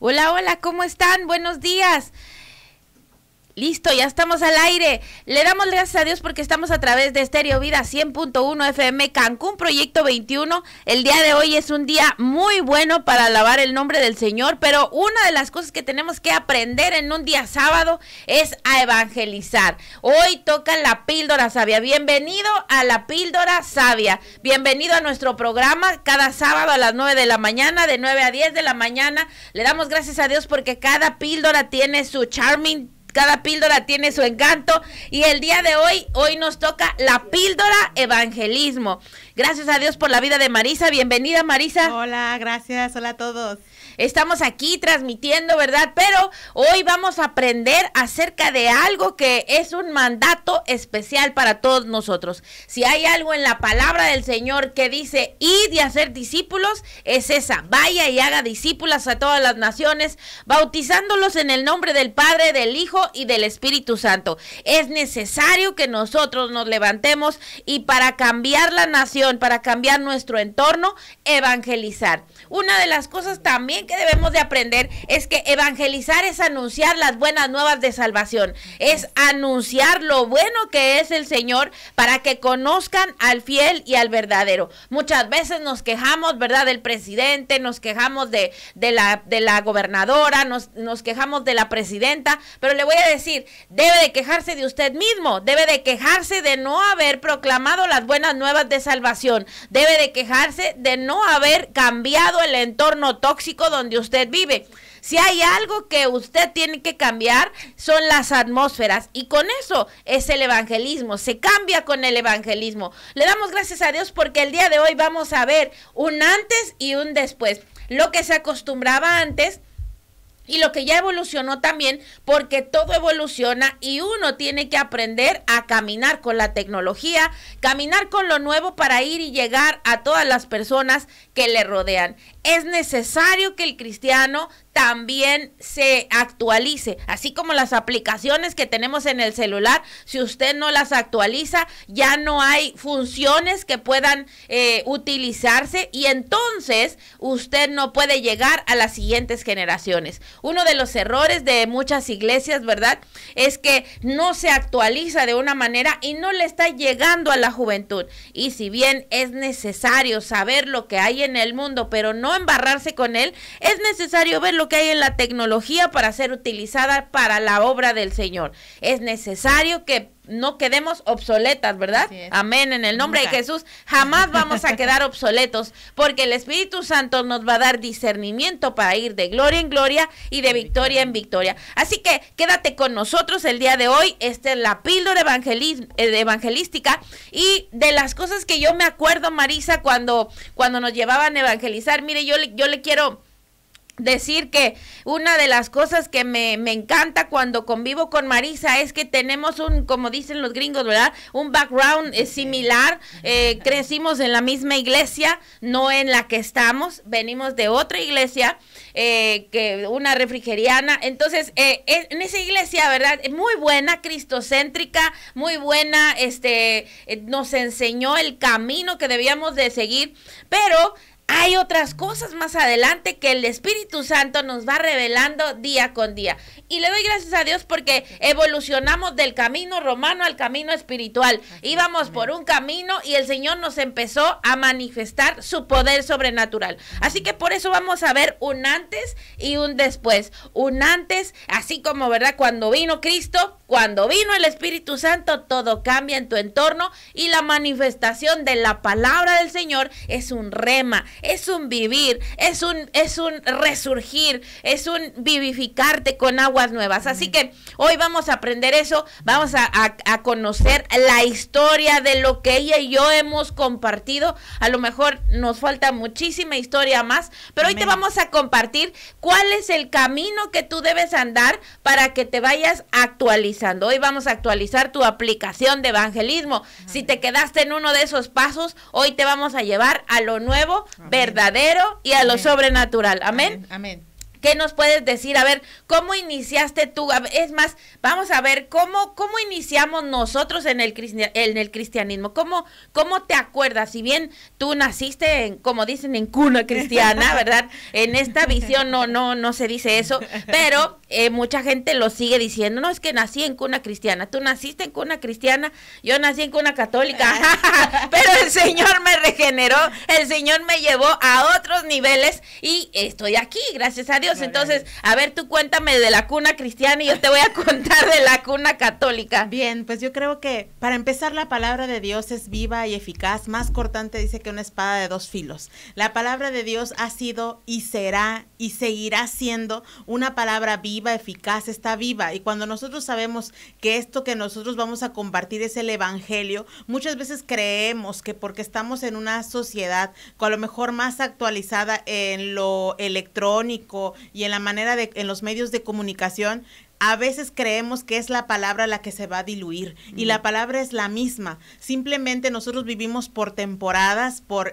Hola, hola, ¿cómo están? Buenos días. Listo, ya estamos al aire. Le damos gracias a Dios porque estamos a través de Estéreo Vida 100.1 FM Cancún, Proyecto 21. El día de hoy es un día muy bueno para alabar el nombre del Señor, pero una de las cosas que tenemos que aprender en un día sábado es a evangelizar. Hoy toca la píldora sabia. Bienvenido a la píldora sabia. Bienvenido a nuestro programa cada sábado a las 9 de la mañana, de 9 a 10 de la mañana. Le damos gracias a Dios porque cada píldora tiene su charming. Cada píldora tiene su encanto y el día de hoy nos toca la píldora evangelismo. Gracias a Dios por la vida de Marisa. Bienvenida, Marisa. Hola, gracias. Hola a todos. Estamos aquí transmitiendo, ¿verdad? Pero hoy vamos a aprender acerca de algo que es un mandato especial para todos nosotros. Si hay algo en la palabra del Señor que dice, id y hacer discípulos, es esa. Vaya y haga discípulos a todas las naciones, bautizándolos en el nombre del Padre, del Hijo y del Espíritu Santo. Es necesario que nosotros nos levantemos y para cambiar la nación, para cambiar nuestro entorno, evangelizar. Una de las cosas también que debemos de aprender es que evangelizar es anunciar las buenas nuevas de salvación, es anunciar lo bueno que es el Señor para que conozcan al fiel y al verdadero. Muchas veces nos quejamos, ¿verdad?, del presidente, nos quejamos de la gobernadora, nos quejamos de la presidenta, pero le voy a decir, debe de quejarse de usted mismo, debe de quejarse de no haber proclamado las buenas nuevas de salvación, debe de quejarse de no haber cambiado el entorno tóxico donde usted vive. Si hay algo que usted tiene que cambiar, son las atmósferas. Y con eso es el evangelismo. Se cambia con el evangelismo. Le damos gracias a Dios porque el día de hoy vamos a ver un antes y un después. Lo que se acostumbraba antes y lo que ya evolucionó también, porque todo evoluciona y uno tiene que aprender a caminar con la tecnología, caminar con lo nuevo para ir y llegar a todas las personas que le rodean. Es necesario que el cristiano también se actualice, así como las aplicaciones que tenemos en el celular. Si usted no las actualiza, ya no hay funciones que puedan utilizarse y entonces usted no puede llegar a las siguientes generaciones. Uno de los errores de muchas iglesias, ¿verdad?, es que no se actualiza de una manera y no le está llegando a la juventud. Y si bien es necesario saber lo que hay en el mundo, pero no embarrarse con él, es necesario ver lo que hay en la tecnología para ser utilizada para la obra del Señor. Es necesario que no quedemos obsoletas, ¿verdad? Amén, en el nombre de Jesús, jamás vamos a quedar obsoletos, porque el Espíritu Santo nos va a dar discernimiento para ir de gloria en gloria y de victoria en victoria. Así que quédate con nosotros el día de hoy. Esta es la píldora evangelística, y de las cosas que yo me acuerdo, Marisa, cuando nos llevaban a evangelizar, mire, yo le quiero decir que una de las cosas que me encanta cuando convivo con Marisa es que tenemos como dicen los gringos, ¿verdad?, un background similar. Crecimos en la misma iglesia, no en la que estamos, venimos de otra iglesia, que una refrigeriana. Entonces, en esa iglesia, ¿verdad?, muy buena, cristocéntrica, muy buena, nos enseñó el camino que debíamos de seguir, pero hay otras cosas más adelante que el Espíritu Santo nos va revelando día con día. Y le doy gracias a Dios porque evolucionamos del camino romano al camino espiritual. Íbamos por un camino y el Señor nos empezó a manifestar su poder sobrenatural. Así que por eso vamos a ver un antes y un después. Un antes, así como, ¿verdad?, cuando vino Cristo, cuando vino el Espíritu Santo, todo cambia en tu entorno y la manifestación de la palabra del Señor es un rema, es un vivir, es un resurgir, es un vivificarte con aguas nuevas. Así que hoy vamos a aprender eso, vamos a conocer la historia de lo que ella y yo hemos compartido. A lo mejor nos falta muchísima historia más, pero hoy te vamos a compartir cuál es el camino que tú debes andar para que te vayas actualizando. Hoy vamos a actualizar tu aplicación de evangelismo. Si te quedaste en uno de esos pasos, hoy te vamos a llevar a lo nuevo, verdadero y a lo sobrenatural. Amén. Amén. ¿Qué nos puedes decir? A ver, ¿cómo iniciaste tú? Es más, vamos a ver, ¿cómo iniciamos nosotros en el cristianismo? ¿Cómo te acuerdas? Si bien tú naciste, como dicen, en cuna cristiana, ¿verdad? En esta visión no se dice eso, pero mucha gente lo sigue diciendo. No, es que nací en cuna cristiana. Tú naciste en cuna cristiana, yo nací en cuna católica. Pero el Señor me regeneró, el Señor me llevó a otros niveles y estoy aquí, gracias a Dios. Entonces, a ver, tú cuéntame de la cuna cristiana y yo te voy a contar de la cuna católica. Bien, pues yo creo que para empezar la palabra de Dios es viva y eficaz, más cortante dice que una espada de dos filos. La palabra de Dios ha sido y será y seguirá siendo una palabra viva, eficaz, está viva. Y cuando nosotros sabemos que esto que nosotros vamos a compartir es el evangelio, muchas veces creemos que porque estamos en una sociedad con a lo mejor más actualizada en lo electrónico y en la manera en los medios de comunicación, a veces creemos que es la palabra la que se va a diluir y la palabra es la misma. Simplemente nosotros vivimos por temporadas, por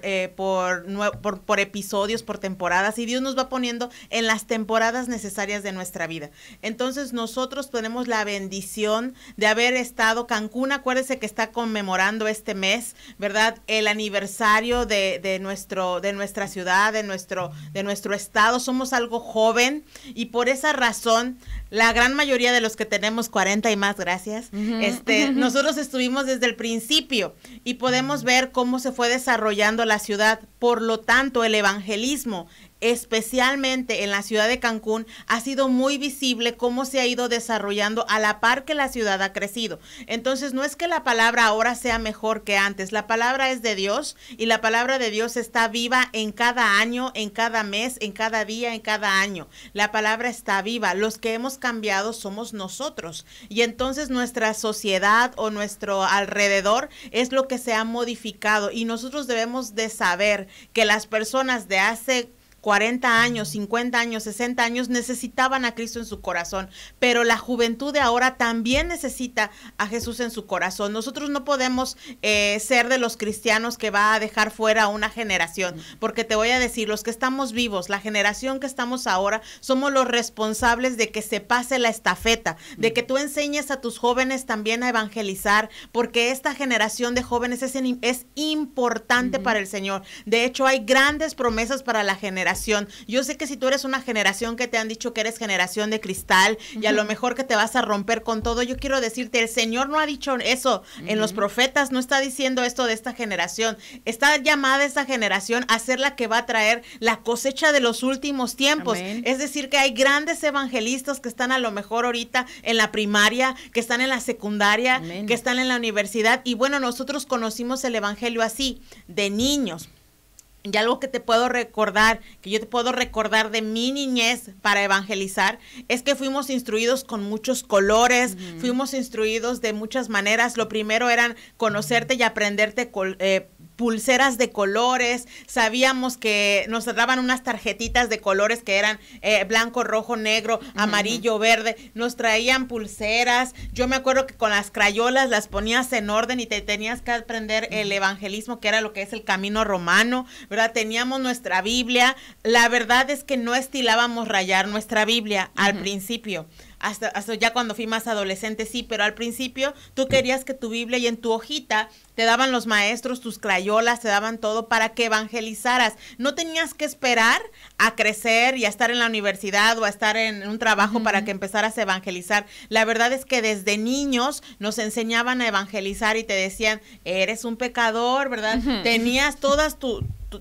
episodios, por temporadas, y Dios nos va poniendo en las temporadas necesarias de nuestra vida. Entonces nosotros tenemos la bendición de haber estado Cancún. Acuérdese que está conmemorando este mes, ¿verdad? El aniversario de nuestra ciudad, de nuestro estado. Somos algo joven y por esa razón la gran mayoría de los que tenemos 40 y más, gracias, nosotros estuvimos desde el principio y podemos ver cómo se fue desarrollando la ciudad. Por lo tanto, el evangelismo, especialmente en la ciudad de Cancún, ha sido muy visible cómo se ha ido desarrollando a la par que la ciudad ha crecido. Entonces, no es que la palabra ahora sea mejor que antes, la palabra es de Dios y la palabra de Dios está viva en cada año, en cada mes, en cada día, en cada año. La palabra está viva, los que hemos cambiado somos nosotros y entonces nuestra sociedad o nuestro alrededor es lo que se ha modificado y nosotros debemos de saber que las personas de hace 40 años, 50 años, 60 años necesitaban a Cristo en su corazón, pero la juventud de ahora también necesita a Jesús en su corazón. Nosotros no podemos ser de los cristianos que va a dejar fuera a una generación, porque te voy a decir, los que estamos vivos, la generación que estamos ahora, somos los responsables de que se pase la estafeta, de que tú enseñes a tus jóvenes también a evangelizar, porque esta generación de jóvenes es importante para el Señor. De hecho, hay grandes promesas para la generación. Yo sé que si tú eres una generación que te han dicho que eres generación de cristal y a lo mejor que te vas a romper con todo, yo quiero decirte, el Señor no ha dicho eso en los profetas, no está diciendo esto de esta generación. Está llamada esta generación a ser la que va a traer la cosecha de los últimos tiempos. Amén. Es decir, que hay grandes evangelistas que están a lo mejor ahorita en la primaria, que están en la secundaria, amén, que están en la universidad. Y bueno, nosotros conocimos el evangelio así, de niños. Y algo que te puedo recordar, que yo te puedo recordar de mi niñez para evangelizar, es que fuimos instruidos con muchos colores, fuimos instruidos de muchas maneras. Lo primero eran conocerte y aprenderte pulseras de colores. Sabíamos que nos daban unas tarjetitas de colores que eran blanco, rojo, negro, amarillo, verde. Nos traían pulseras. Yo me acuerdo que con las crayolas las ponías en orden y te tenías que aprender el evangelismo, que era lo que es el camino romano, ¿verdad? Teníamos nuestra Biblia. La verdad es que no estilábamos rayar nuestra Biblia al principio. Hasta ya cuando fui más adolescente, sí, pero al principio tú querías que tu Biblia y en tu hojita te daban los maestros, tus crayolas, te daban todo para que evangelizaras. No tenías que esperar a crecer y a estar en la universidad o a estar en un trabajo para que empezaras a evangelizar. La verdad es que desde niños nos enseñaban a evangelizar y te decían, eres un pecador, ¿verdad? Tenías todas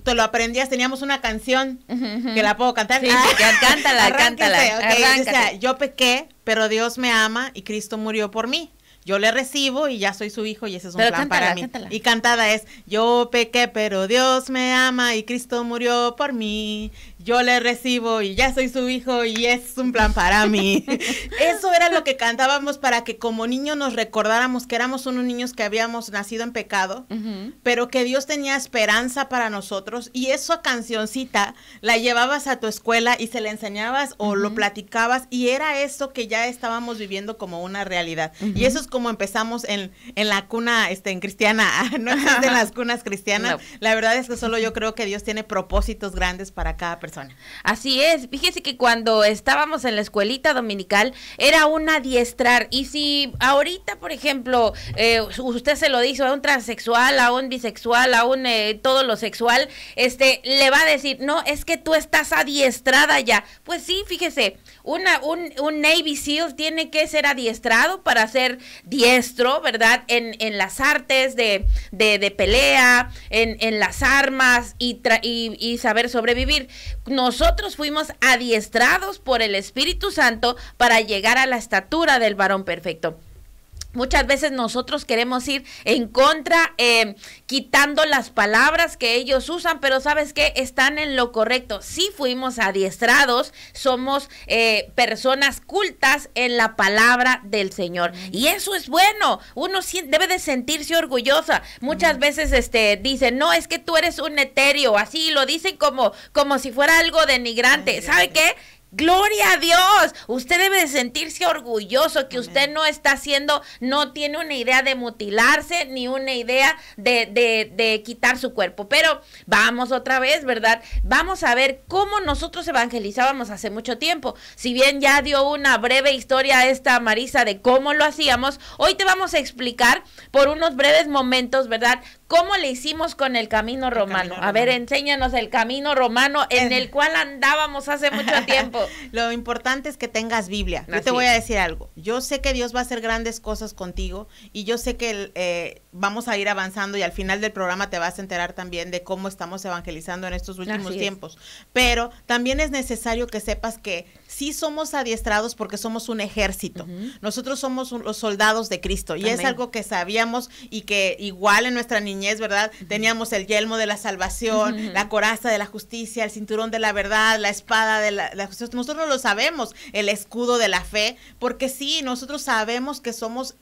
te lo aprendías, teníamos una canción que la puedo cantar. Sí, cántala. Okay. Decía, yo pequé, pero Dios me ama y Cristo murió por mí. Yo le recibo y ya soy su hijo y ese es un plan para mí. Cántala. Y cantada es, yo pequé, pero Dios me ama y Cristo murió por mí. Yo le recibo y ya soy su hijo y es un plan para mí. Eso era lo que cantábamos para que como niños nos recordáramos que éramos unos niños que habíamos nacido en pecado, pero que Dios tenía esperanza para nosotros, y esa cancioncita la llevabas a tu escuela y se la enseñabas o lo platicabas, y era eso que ya estábamos viviendo como una realidad. Y eso es como empezamos en la cuna en cristiana, no existen las cunas cristianas. No. La verdad es que solo yo creo que Dios tiene propósitos grandes para cada persona. Así es, fíjese que cuando estábamos en la escuelita dominical era un adiestrar, y si ahorita, por ejemplo, usted se lo dice a un transexual, a un bisexual, a un todo lo sexual, le va a decir, no, es que tú estás adiestrada ya. Pues sí, fíjese, un Navy SEAL tiene que ser adiestrado para ser diestro, ¿verdad? En las artes de pelea, en las armas y saber sobrevivir. Nosotros fuimos adiestrados por el Espíritu Santo para llegar a la estatura del varón perfecto. Muchas veces nosotros queremos ir en contra, quitando las palabras que ellos usan, pero ¿sabes qué? Están en lo correcto. Sí fuimos adiestrados, somos personas cultas en la palabra del Señor. Y eso es bueno. Uno debe de sentirse orgullosa. Muchas veces dicen, no, es que tú eres un etéreo, así lo dicen como si fuera algo denigrante. ¿Sabe qué? Gloria a Dios, usted debe de sentirse orgulloso que usted no está haciendo, no tiene una idea de mutilarse, ni una idea de quitar su cuerpo. Pero vamos otra vez, ¿verdad? Vamos a ver cómo nosotros evangelizábamos hace mucho tiempo. Si bien ya dio una breve historia esta Marisa de cómo lo hacíamos, hoy te vamos a explicar por unos breves momentos, ¿verdad?, cómo le hicimos con el camino romano. A ver, enséñanos el camino romano en el cual andábamos hace mucho tiempo. Lo importante es que tengas Biblia. Yo te voy a decir algo. Yo sé que Dios va a hacer grandes cosas contigo, y yo sé que vamos a ir avanzando, y al final del programa te vas a enterar también de cómo estamos evangelizando en estos últimos tiempos. Pero también es necesario que sepas que sí somos adiestrados porque somos un ejército. Nosotros somos los soldados de Cristo, y es algo que sabíamos, y que igual en nuestra niñez, ¿verdad? Teníamos el yelmo de la salvación, la coraza de la justicia, el cinturón de la verdad, la espada de la justicia. Nosotros lo sabemos, el escudo de la fe, porque sí, nosotros sabemos que somos,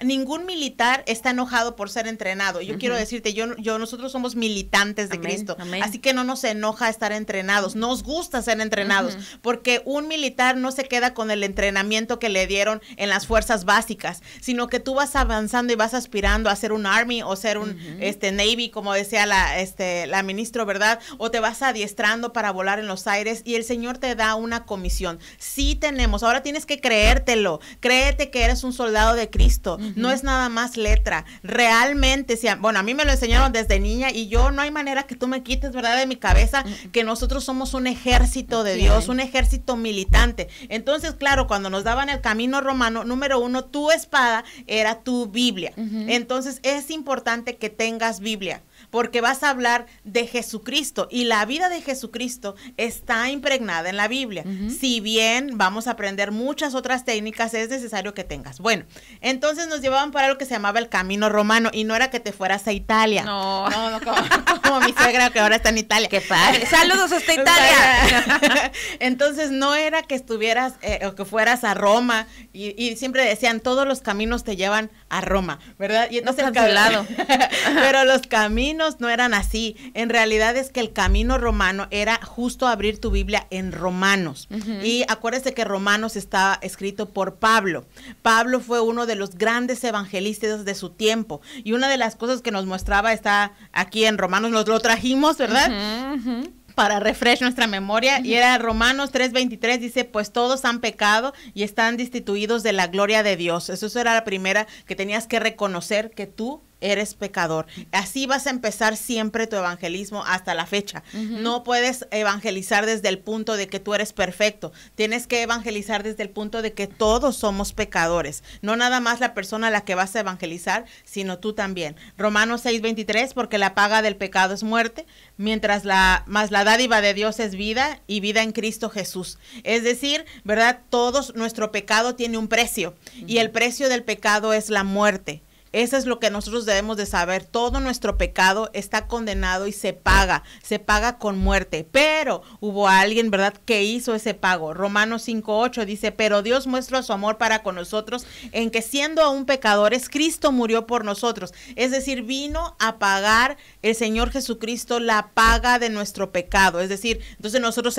ningún militar está enojado por ser entrenado. Yo quiero decirte, nosotros somos militantes de Cristo, así que no nos enoja estar entrenados, nos gusta ser entrenados, porque un militar no se queda con el entrenamiento que le dieron en las fuerzas básicas, sino que tú vas avanzando y vas aspirando a ser un Army o ser un Navy, como decía la ministro, ¿verdad? O te vas adiestrando para volar en los aires, y el Señor te da una comisión. Sí tenemos, ahora tienes que creértelo, créete que eres un soldado de Cristo, no es nada más letra, realmente, bueno, a mí me lo enseñaron desde niña, y yo no hay manera que tú me quites, ¿verdad?, de mi cabeza, que nosotros somos un ejército de Dios, un ejército militante. Entonces, claro, cuando nos daban el camino romano, número 1, tu espada era tu Biblia. Entonces, es importante que tengas Biblia, porque vas a hablar de Jesucristo, y la vida de Jesucristo está impregnada en la Biblia. Si bien vamos a aprender muchas otras técnicas, es necesario que tengas. Bueno, entonces nos llevaban para lo que se llamaba el camino romano, y no era que te fueras a Italia. No, como mi suegra, que ahora está en Italia. ¡Qué padre! ¡Saludos hasta Italia! Entonces no era que estuvieras o que fueras a Roma, y siempre decían, todos los caminos te llevan a Roma, ¿verdad? Y entonces pero los caminos no eran así. En realidad es que el camino romano era justo abrir tu Biblia en Romanos. Y acuérdese que Romanos está escrito por Pablo. Pablo fue uno de los grandes evangelistas de su tiempo, y una de las cosas que nos mostraba está aquí en Romanos, nos lo trajimos, ¿verdad? Para refresh nuestra memoria, y era Romanos 3:23, dice, pues todos han pecado y están destituidos de la gloria de Dios. Eso era la primera, que tenías que reconocer que tú eres pecador. Así vas a empezar siempre tu evangelismo hasta la fecha. No puedes evangelizar desde el punto de que tú eres perfecto. Tienes que evangelizar desde el punto de que todos somos pecadores. No nada más la persona a la que vas a evangelizar, sino tú también. Romanos 6:23, porque la paga del pecado es muerte, mientras más la dádiva de Dios es vida, y vida en Cristo Jesús. Es decir, ¿verdad? Todos, nuestro pecado tiene un precio, y el precio del pecado es la muerte. Eso es lo que nosotros debemos de saber. Todo nuestro pecado está condenado y se paga con muerte. Pero hubo alguien, ¿verdad?, que hizo ese pago. Romanos 5:8 dice, pero Dios muestra su amor para con nosotros en que siendo aún pecadores, Cristo murió por nosotros. Es decir, vino a pagar el Señor Jesucristo la paga de nuestro pecado. Es decir, entonces nosotros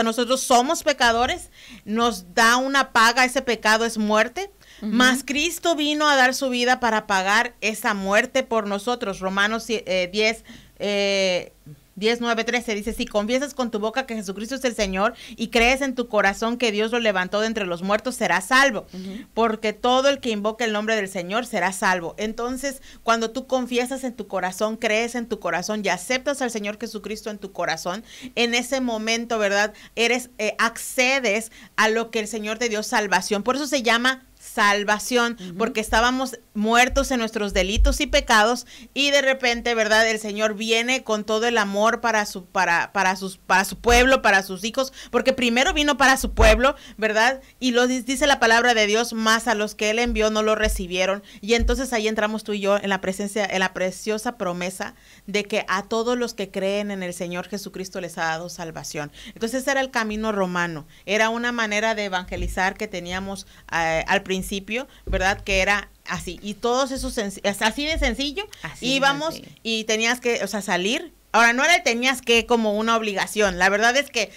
nosotros somos pecadores, nos da una paga, ese pecado es muerte, Mas Cristo vino a dar su vida para pagar esa muerte por nosotros. Romanos 10:9-13 dice: si confiesas con tu boca que Jesucristo es el Señor y crees en tu corazón que Dios lo levantó de entre los muertos, serás salvo, porque todo el que invoca el nombre del Señor será salvo. Entonces, cuando tú confiesas en tu corazón, crees en tu corazón y aceptas al Señor Jesucristo en tu corazón, en ese momento, ¿verdad? Accedes a lo que el Señor te dio, salvación. Por eso se llama salvación, porque estábamos muertos en nuestros delitos y pecados, y de repente, ¿verdad? El Señor viene con todo el amor para su pueblo, para sus hijos, porque primero vino para su pueblo, ¿verdad? Y lo dice la palabra de Dios, más a los que Él envió no lo recibieron. Y entonces ahí entramos tú y yo en la preciosa promesa de que a todos los que creen en el Señor Jesucristo les ha dado salvación. Entonces ese era el camino romano, era una manera de evangelizar que teníamos al principio, ¿verdad? Que era así, y todos esos, así de sencillo, íbamos y tenías que, salir. Ahora, no era tenías que como una obligación, la verdad es que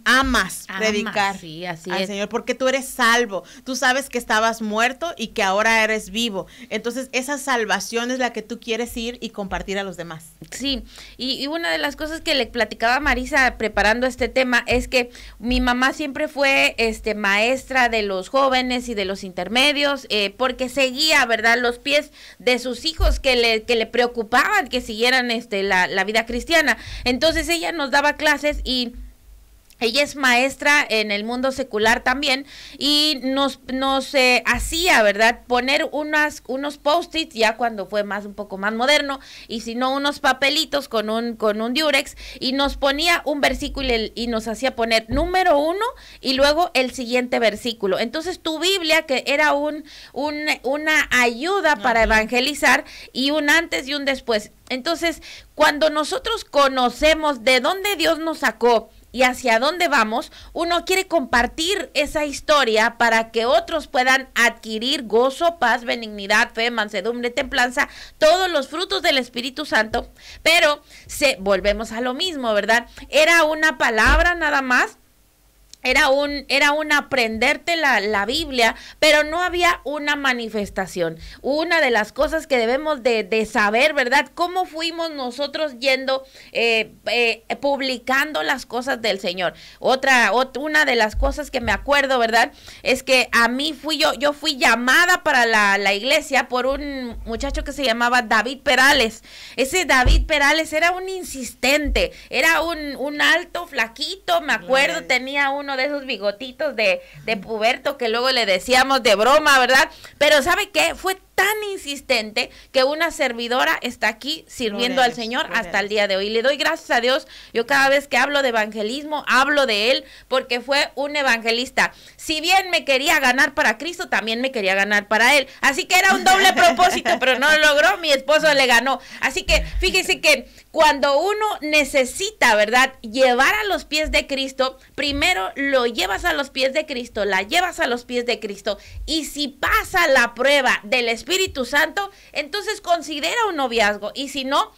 amas predicar al Señor, porque tú eres salvo, tú sabes que estabas muerto y que ahora eres vivo, entonces esa salvación es la que tú quieres ir y compartir a los demás. Sí, y una de las cosas que le platicaba a Marisa preparando este tema es que mi mamá siempre fue maestra de los jóvenes y de los intermedios, porque seguía, ¿verdad?, los pies de sus hijos que le preocupaban que siguieran la vida cristiana. Entonces ella nos daba clases y ella es maestra en el mundo secular también, y nos hacía, ¿verdad?, poner unos post-its ya cuando fue un poco más moderno, y si no, unos papelitos con un Durex, y nos ponía un versículo y nos hacía poner número 1 y luego el siguiente versículo. Entonces tu Biblia, que era una ayuda para evangelizar, y un antes y un después. Entonces, cuando nosotros conocemos de dónde Dios nos sacó y hacia dónde vamos, uno quiere compartir esa historia para que otros puedan adquirir gozo, paz, benignidad, fe, mansedumbre, templanza, todos los frutos del Espíritu Santo. Pero volvemos a lo mismo, ¿verdad? Era una palabra nada más. Era un aprenderte la Biblia, pero no había una manifestación. Una de las cosas que debemos de saber, ¿verdad? Cómo fuimos nosotros yendo, publicando las cosas del Señor. Una de las cosas que me acuerdo, ¿verdad?, es que a mí yo fui llamada para la iglesia por un muchacho que se llamaba David Perales. Ese David Perales era un insistente, era un alto, flaquito, me acuerdo, tenía uno de esos bigotitos de puberto que luego le decíamos de broma, ¿verdad? Pero ¿sabe qué? Fue tan insistente que una servidora está aquí sirviendo al Señor hasta el día de hoy. Le doy gracias a Dios. Yo cada vez que hablo de evangelismo, hablo de él, porque fue un evangelista. Si bien me quería ganar para Cristo, también me quería ganar para él. Así que era un doble propósito, pero no lo logró, mi esposo le ganó. Así que fíjese que cuando uno necesita, ¿verdad?, llevar a los pies de Cristo, primero lo llevas a los pies de Cristo, la llevas a los pies de Cristo, y si pasa la prueba del Espíritu Santo, entonces considera un noviazgo, y si no,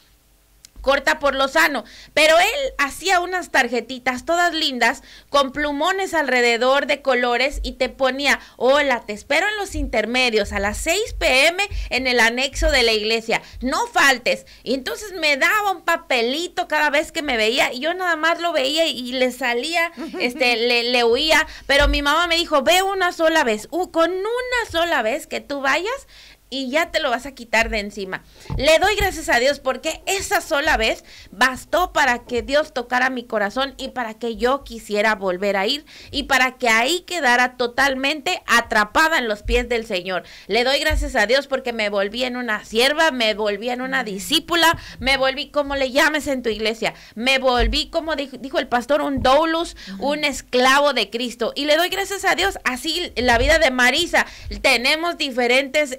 corta por lo sano. Pero él hacía unas tarjetitas todas lindas con plumones alrededor de colores y te ponía: hola, te espero en los intermedios a las 6 p.m. en el anexo de la iglesia, no faltes. Y entonces me daba un papelito cada vez que me veía, y yo nada más lo veía y le salía, le huía. Pero mi mamá me dijo: ve una sola vez, con una sola vez que tú vayas, y ya te lo vas a quitar de encima. Le doy gracias a Dios porque esa sola vez bastó para que Dios tocara mi corazón y para que yo quisiera volver a ir, y para que ahí quedara totalmente atrapada en los pies del Señor. Le doy gracias a Dios porque me volví en una sierva, me volví en una discípula, me volví, como le llames en tu iglesia, me volví, como dijo el pastor, un doulos, un esclavo de Cristo. Y le doy gracias a Dios. Así la vida de Marisa, tenemos diferentes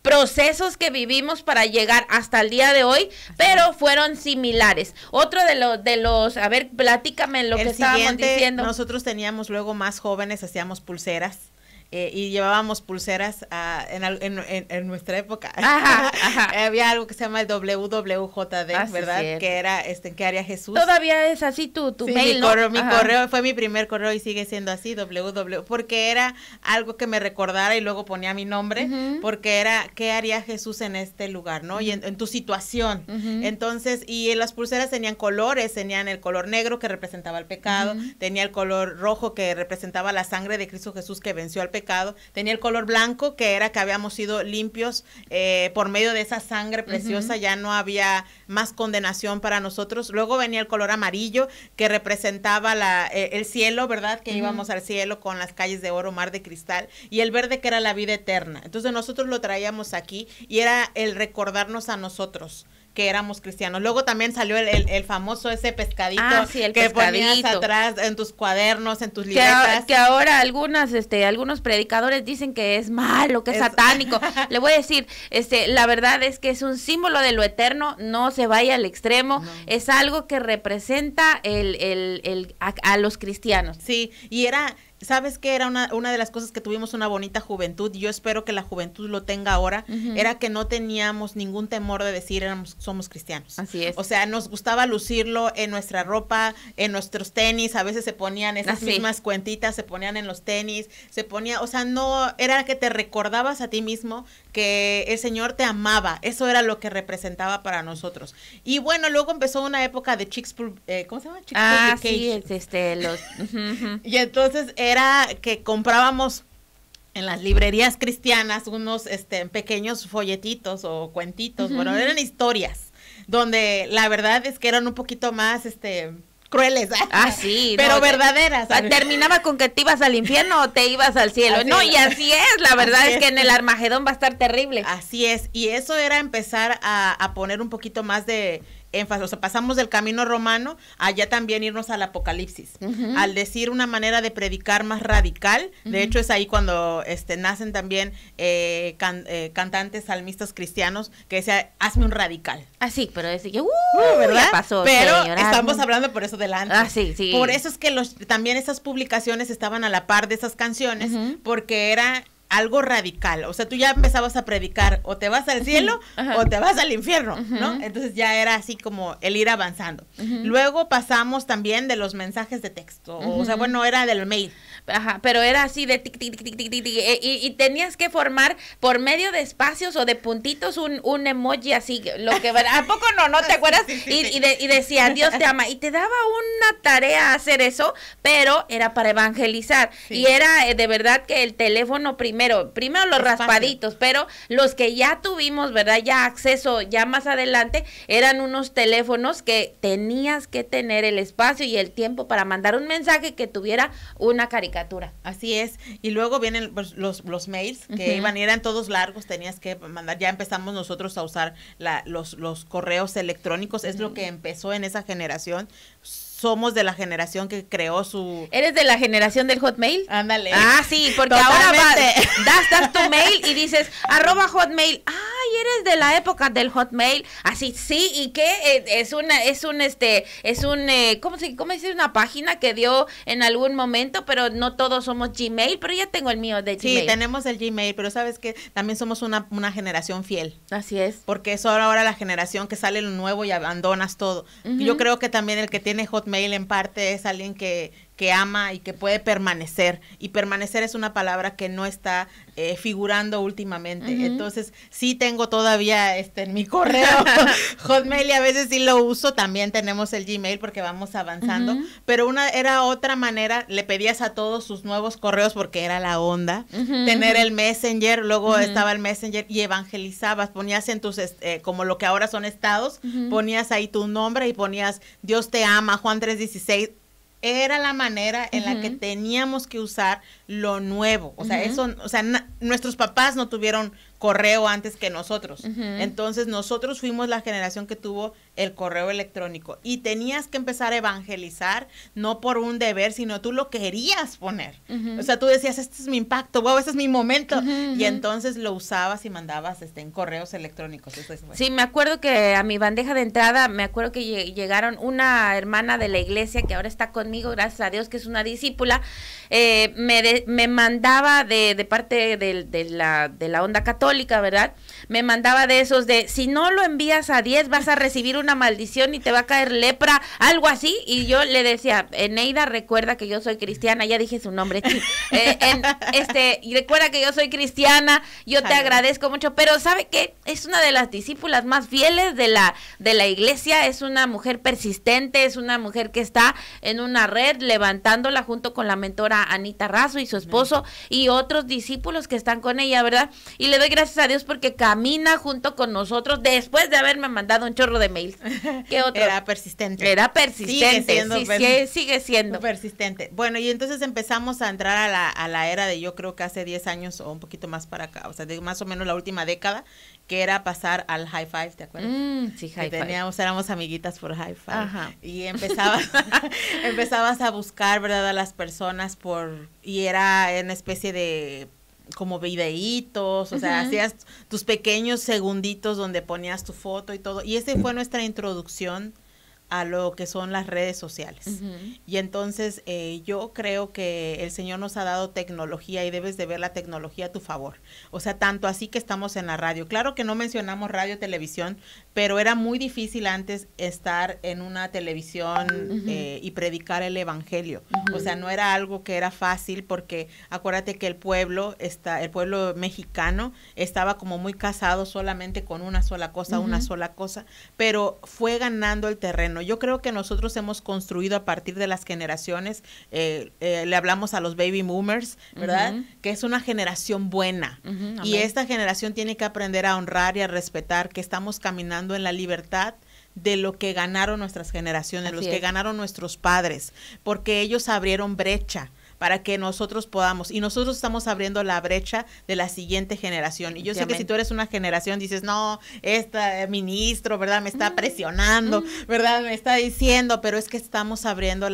procesos que vivimos para llegar hasta el día de hoy, pero fueron similares. Otro de los, a ver, platícame lo que estábamos diciendo. Nosotros teníamos luego más jóvenes, hacíamos pulseras, y llevábamos pulseras en nuestra época. Había algo que se llama el WWJD, ¿verdad? Sí, que era ¿en qué haría Jesús? Todavía es así tu mail, ¿no? Mi correo fue mi primer correo y sigue siendo así, porque era algo que me recordara y luego ponía mi nombre, porque era ¿qué haría Jesús en este lugar, ¿no? Y en tu situación. Entonces, y las pulseras tenían colores, tenían el color negro que representaba el pecado, tenía el color rojo que representaba la sangre de Cristo Jesús que venció al pecado, tenía el color blanco que era que habíamos sido limpios por medio de esa sangre preciosa, ya no había más condenación para nosotros. Luego venía el color amarillo que representaba el cielo, ¿verdad? Que íbamos al cielo con las calles de oro, mar de cristal, y el verde que era la vida eterna. Entonces nosotros lo traíamos aquí y era el recordarnos a nosotros que éramos cristianos. Luego también salió el famoso ese pescadito, que ponías atrás en tus cuadernos, en tus libretas. Que ahora algunos predicadores dicen que es malo, que es satánico. Le voy a decir, la verdad es que es un símbolo de lo eterno, no se vaya al extremo, es algo que representa a los cristianos. Sí, y era... ¿Sabes qué? Era una de las cosas que tuvimos una bonita juventud, y yo espero que la juventud lo tenga ahora, era que no teníamos ningún temor de decir somos cristianos. Así es. O sea, nos gustaba lucirlo en nuestra ropa, en nuestros tenis, a veces se ponían esas mismas cuentitas, se ponían en los tenis, o sea, no, era que te recordabas a ti mismo que el Señor te amaba, eso era lo que representaba para nosotros. Y bueno, luego empezó una época de ¿cómo se llama? Sí, y entonces era que comprábamos en las librerías cristianas unos pequeños folletitos o cuentitos, bueno, eran historias, donde la verdad es que eran un poquito más crueles, sí, pero verdaderas. Terminaba con que te ibas al infierno o te ibas al cielo. Y así es, la verdad es que en el Armagedón va a estar terrible. Así es, y eso era empezar a poner un poquito más de énfasis, o sea, pasamos del camino romano a ya también irnos al Apocalipsis, al decir una manera de predicar más radical. De hecho, es ahí cuando nacen también cantantes salmistas cristianos que decían, hazme un radical. Sí, pero decía, ¿verdad? Ya pasó, pero señor, estamos hablando por eso delante. Sí. Por eso es que también esas publicaciones estaban a la par de esas canciones, porque era algo radical, o sea, tú ya empezabas a predicar, o te vas al cielo o te vas al infierno, ¿no? Entonces ya era así como el ir avanzando. Luego pasamos también de los mensajes de texto, o sea, bueno, era del mail. Pero era así de tic, tic, tic, tic, tic, y tenías que formar por medio de espacios o de puntitos un emoji así, ¿a poco no te acuerdas? Y decía, Dios te ama, y te daba una tarea hacer eso, pero era para evangelizar, y era de verdad que el teléfono primero los raspaditos, pero los que ya tuvimos, ¿verdad? Ya acceso, ya más adelante, eran unos teléfonos que tenías que tener el espacio y el tiempo para mandar un mensaje que tuviera una caricatura. Así es, y luego vienen los mails que eran todos largos, tenías que mandar, ya empezamos nosotros a usar los correos electrónicos, es lo que empezó en esa generación. Somos de la generación que creó ¿Eres de la generación del Hotmail? Ándale. Sí, porque totalmente. Ahora das tu mail y dices, @Hotmail. Eres de la época del Hotmail. Así, sí, ¿y qué? ¿Cómo se dice? Una página que dio en algún momento, pero no todos somos Gmail, pero ya tengo el mío de Gmail. Sí, tenemos el Gmail, pero sabes que también somos una generación fiel. Así es. Porque es ahora la generación que sale lo nuevo y abandonas todo. Yo creo que también el que tiene Hotmail en parte es alguien que ama y que puede permanecer, y permanecer es una palabra que no está figurando últimamente. Entonces sí tengo todavía en mi correo Hotmail, y a veces sí lo uso. También tenemos el Gmail porque vamos avanzando, pero era otra manera. Le pedías a todos sus nuevos correos porque era la onda, tener el Messenger. Luego estaba el Messenger y evangelizabas, ponías en tus como lo que ahora son estados, ponías ahí tu nombre y ponías Dios te ama, Juan 3:16. Era la manera en la que teníamos que usar lo nuevo. O sea, nuestros papás no tuvieron correo antes que nosotros. Ujú. Entonces nosotros fuimos la generación que tuvo el correo electrónico y tenías que empezar a evangelizar, no por un deber, sino tú lo querías poner. Ujú. O sea, tú decías, este es mi impacto, wow, este es mi momento. Ujú, Y ujú. entonces lo usabas y mandabas en correos electrónicos. Eso fue. Sí, me acuerdo que a mi bandeja de entrada, me acuerdo que llegaron una hermana de la iglesia que ahora está conmigo, gracias a Dios, que es una discípula, me mandaba de parte de la onda católica, ¿verdad? Me mandaba de esos de, si no lo envías a 10 vas a recibir una maldición y te va a caer lepra, algo así, y yo le decía, Eneida, recuerda que yo soy cristiana, ya dije su nombre, y recuerda que yo soy cristiana, yo te agradezco mucho, pero ¿sabe qué? Es una de las discípulas más fieles de la iglesia, es una mujer persistente, es una mujer que está en una red levantándola junto con la mentora Anita Razo y su esposo y otros discípulos que están con ella, ¿verdad? Y le doy gracias a Dios porque camina junto con nosotros después de haberme mandado un chorro de mails. ¿Qué otro? Era persistente. Era persistente, sigue siendo. Persistente. Bueno, y entonces empezamos a entrar a la era de, yo creo que hace 10 años o un poquito más para acá, o sea, de más o menos la última década, que era pasar al high five, ¿te acuerdas? Sí, high five. Éramos amiguitas por high five. Ajá. Y empezabas a buscar, ¿verdad?, a las personas y era en especie de como videitos, o sea, hacías tus pequeños segunditos donde ponías tu foto y todo, y esa fue nuestra introducción a lo que son las redes sociales. Y entonces yo creo que el Señor nos ha dado tecnología y debes de ver la tecnología a tu favor. O sea, tanto así que estamos en la radio. Claro que no mencionamos radio, televisión, pero era muy difícil antes estar en una televisión y predicar el evangelio. O sea, no era algo que era fácil porque acuérdate que el pueblo mexicano estaba como muy casado solamente con una sola cosa, pero fue ganando el terreno. Yo creo que nosotros hemos construido a partir de las generaciones, le hablamos a los baby boomers, ¿verdad? Que es una generación buena. Y esta generación tiene que aprender a honrar y a respetar que estamos caminando en la libertad de lo que ganaron nuestras generaciones, los que ganaron nuestros padres, porque ellos abrieron brecha para que nosotros podamos, y nosotros estamos abriendo la brecha de la siguiente generación. Y yo sé que si tú eres una generación, dices, no, ministro, ¿verdad? Me está presionando, ¿verdad? Me está diciendo, pero es que le estamos abriendo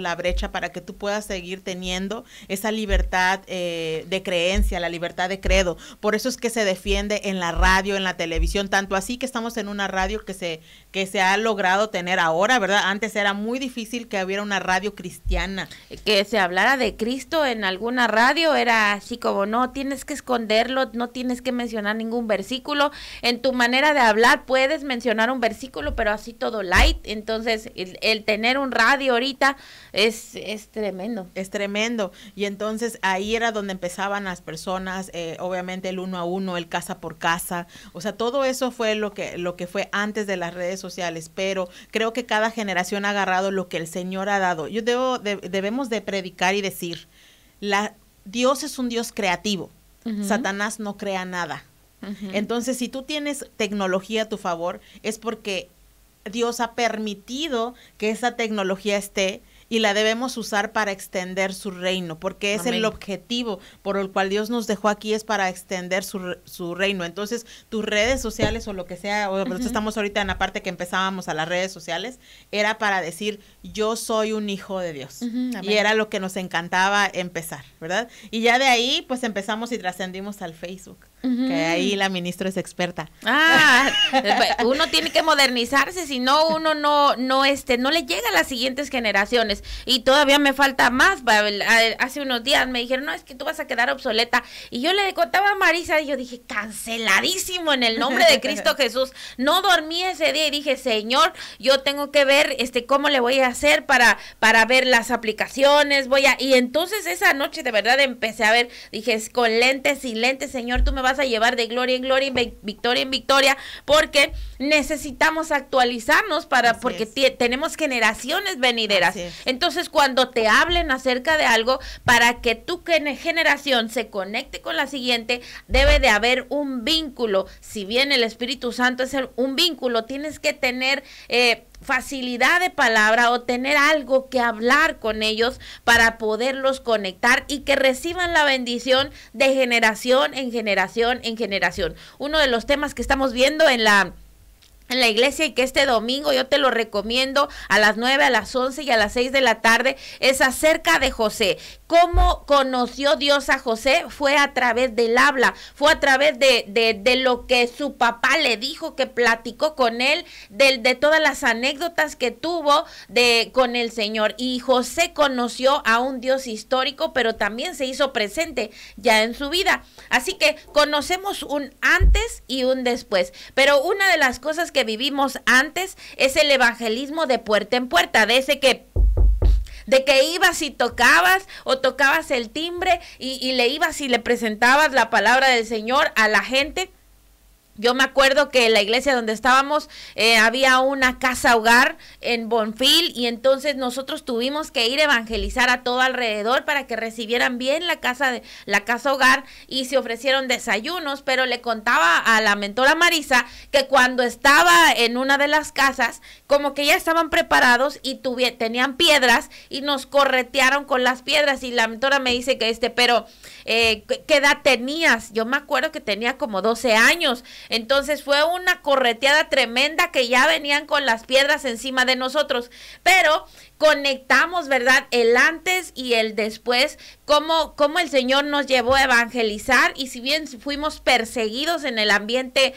la brecha para que tú puedas seguir teniendo esa libertad de creencia, la libertad de credo. Por eso es que se defiende en la radio, en la televisión, tanto así que estamos en una radio que se ha logrado tener ahora, ¿verdad? Antes era muy difícil que hubiera una radio cristiana. Que se hablara de Cristo en alguna radio era así como, no, tienes que esconderlo, no tienes que mencionar ningún versículo. En tu manera de hablar puedes mencionar un versículo, pero así todo light. Entonces, el tener un radio ahorita es tremendo. Es tremendo. Y entonces ahí era donde empezaban las personas, obviamente el 1 a 1, el casa por casa. O sea, todo eso fue lo que fue antes de las redes sociales, pero creo que cada generación ha agarrado lo que el Señor ha dado. Debemos de predicar y decir, Dios es un Dios creativo, Satanás no crea nada. Entonces, si tú tienes tecnología a tu favor, es porque Dios ha permitido que esa tecnología esté y la debemos usar para extender su reino, porque es el objetivo por el cual Dios nos dejó aquí, es para extender su reino. Entonces, tus redes sociales o lo que sea, estamos ahorita en la parte que empezábamos a las redes sociales, era para decir, yo soy un hijo de Dios. Y era lo que nos encantaba empezar, ¿verdad? Y ya de ahí, pues empezamos y trascendimos al Facebook. Que ahí la ministra es experta. Uno tiene que modernizarse, si no uno no le llega a las siguientes generaciones, y todavía me falta más. Hace unos días me dijeron, no, es que tú vas a quedar obsoleta, y yo le contaba a Marisa y yo dije, canceladísimo en el nombre de Cristo Jesús. No dormí ese día y dije, Señor, yo tengo que ver cómo le voy a hacer para ver las aplicaciones, y entonces esa noche de verdad empecé a ver, dije, con lentes y lentes, Señor, tú me vas a llevar de gloria en gloria y victoria en victoria, porque necesitamos actualizarnos porque tenemos generaciones venideras. Entonces, cuando te hablen acerca de algo, para que tu generación se conecte con la siguiente, debe de haber un vínculo. Si bien el Espíritu Santo es un vínculo, tienes que tener facilidad de palabra o tener algo que hablar con ellos para poderlos conectar y que reciban la bendición de generación en generación en generación. Uno de los temas que estamos viendo en la iglesia y que este domingo yo te lo recomiendo a las 9, a las 11 y a las 6 de la tarde es acerca de José. ¿Cómo conoció Dios a José? Fue a través del habla, fue a través de lo que su papá le dijo, que platicó con él, de todas las anécdotas que tuvo con el Señor. Y José conoció a un Dios histórico, pero también se hizo presente ya en su vida. Así que conocemos un antes y un después. Pero una de las cosas que vivimos antes es el evangelismo de puerta en puerta, de que ibas y tocabas o tocabas el timbre y le ibas y le presentabas la palabra del Señor a la gente. Yo me acuerdo que en la iglesia donde estábamos había una casa hogar en Bonfil y entonces nosotros tuvimos que ir a evangelizar a todo alrededor para que recibieran bien la casa hogar y se ofrecieron desayunos, pero le contaba a la mentora Marisa que cuando estaba en una de las casas como que ya estaban preparados y tenían piedras y nos corretearon con las piedras y la mentora me dice que pero ¿qué edad tenías? Yo me acuerdo que tenía como 12 años. Entonces fue una correteada tremenda que ya venían con las piedras encima de nosotros, pero conectamos, ¿verdad? El antes y el después, cómo el Señor nos llevó a evangelizar y si bien fuimos perseguidos en el ambiente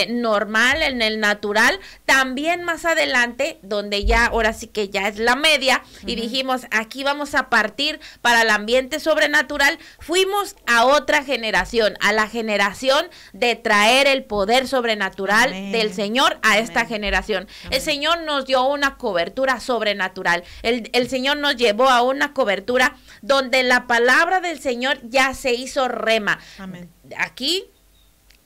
normal, en el natural, también más adelante, donde ya, ahora sí que ya es la media, y dijimos, aquí vamos a partir para el ambiente sobrenatural, fuimos a otra generación, a la generación de traer el poder sobrenatural del Señor a esta generación. El Señor nos dio una cobertura sobrenatural. El Señor nos llevó a una cobertura donde la palabra del Señor ya se hizo rema. Amén. Aquí,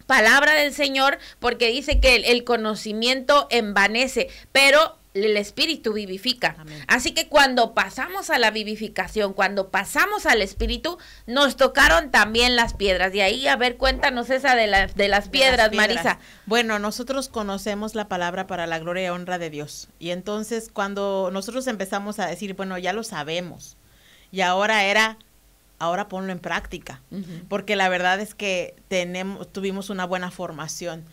palabra del Señor, porque dice que el conocimiento envanece, pero el Espíritu vivifica. Amén. Así que cuando pasamos a la vivificación, cuando pasamos al Espíritu, nos tocaron también las piedras. De ahí, a ver, cuéntanos esa de las piedras, Marisa. Bueno, nosotros conocemos la palabra para la gloria y honra de Dios. Y entonces, cuando nosotros empezamos a decir, bueno, ya lo sabemos, y ahora ponlo en práctica. Porque la verdad es que tuvimos una buena formación.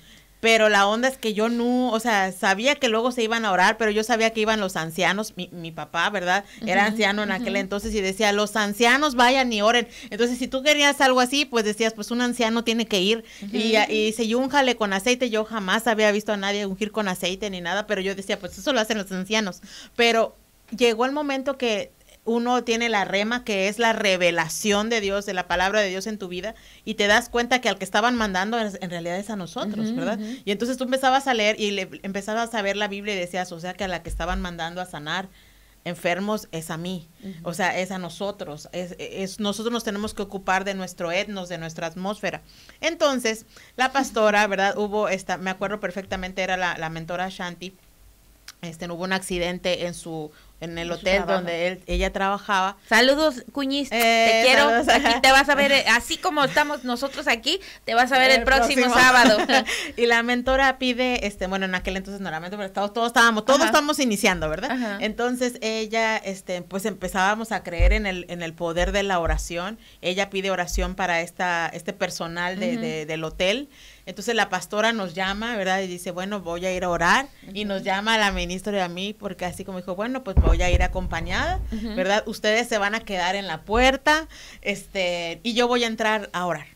Pero la onda es que yo no, o sea, sabía que luego se iban a orar, pero yo sabía que iban los ancianos, mi papá, ¿verdad? Era anciano en aquel entonces y decía, los ancianos vayan y oren. Entonces, si tú querías algo así, pues decías, pues un anciano tiene que ir. Y dice, yo únjale con aceite, yo jamás había visto a nadie ungir con aceite ni nada, pero yo decía, pues eso lo hacen los ancianos. Pero llegó el momento que uno tiene la rema, que es la revelación de Dios, de la palabra de Dios en tu vida, y te das cuenta que al que estaban mandando en realidad es a nosotros, ¿verdad? Y entonces tú empezabas a leer y empezabas a ver la Biblia y decías, o sea, que a la que estaban mandando a sanar enfermos es a mí, o sea, es a nosotros, nosotros nos tenemos que ocupar de nuestro etnos, de nuestra atmósfera. Entonces, la pastora, ¿verdad? Me acuerdo perfectamente, era la mentora Shanti, hubo un accidente en el hotel donde ella trabajaba. Saludos, Cuñiz, te quiero. Saludos. Aquí te vas a ver, así como estamos nosotros aquí, te vas a ver el próximo sábado. Y la mentora pide, bueno, en aquel entonces no era mentora, pero todos estamos iniciando, ¿verdad? Ajá. Entonces ella, pues empezábamos a creer en el poder de la oración. Ella pide oración para este personal del hotel. Entonces la pastora nos llama, ¿verdad? Y dice, bueno, voy a ir a orar. Y nos llama a la ministra y a mí, porque así como dijo, bueno, pues voy a ir acompañada, ¿verdad? Ustedes se van a quedar en la puerta, y yo voy a entrar a orar.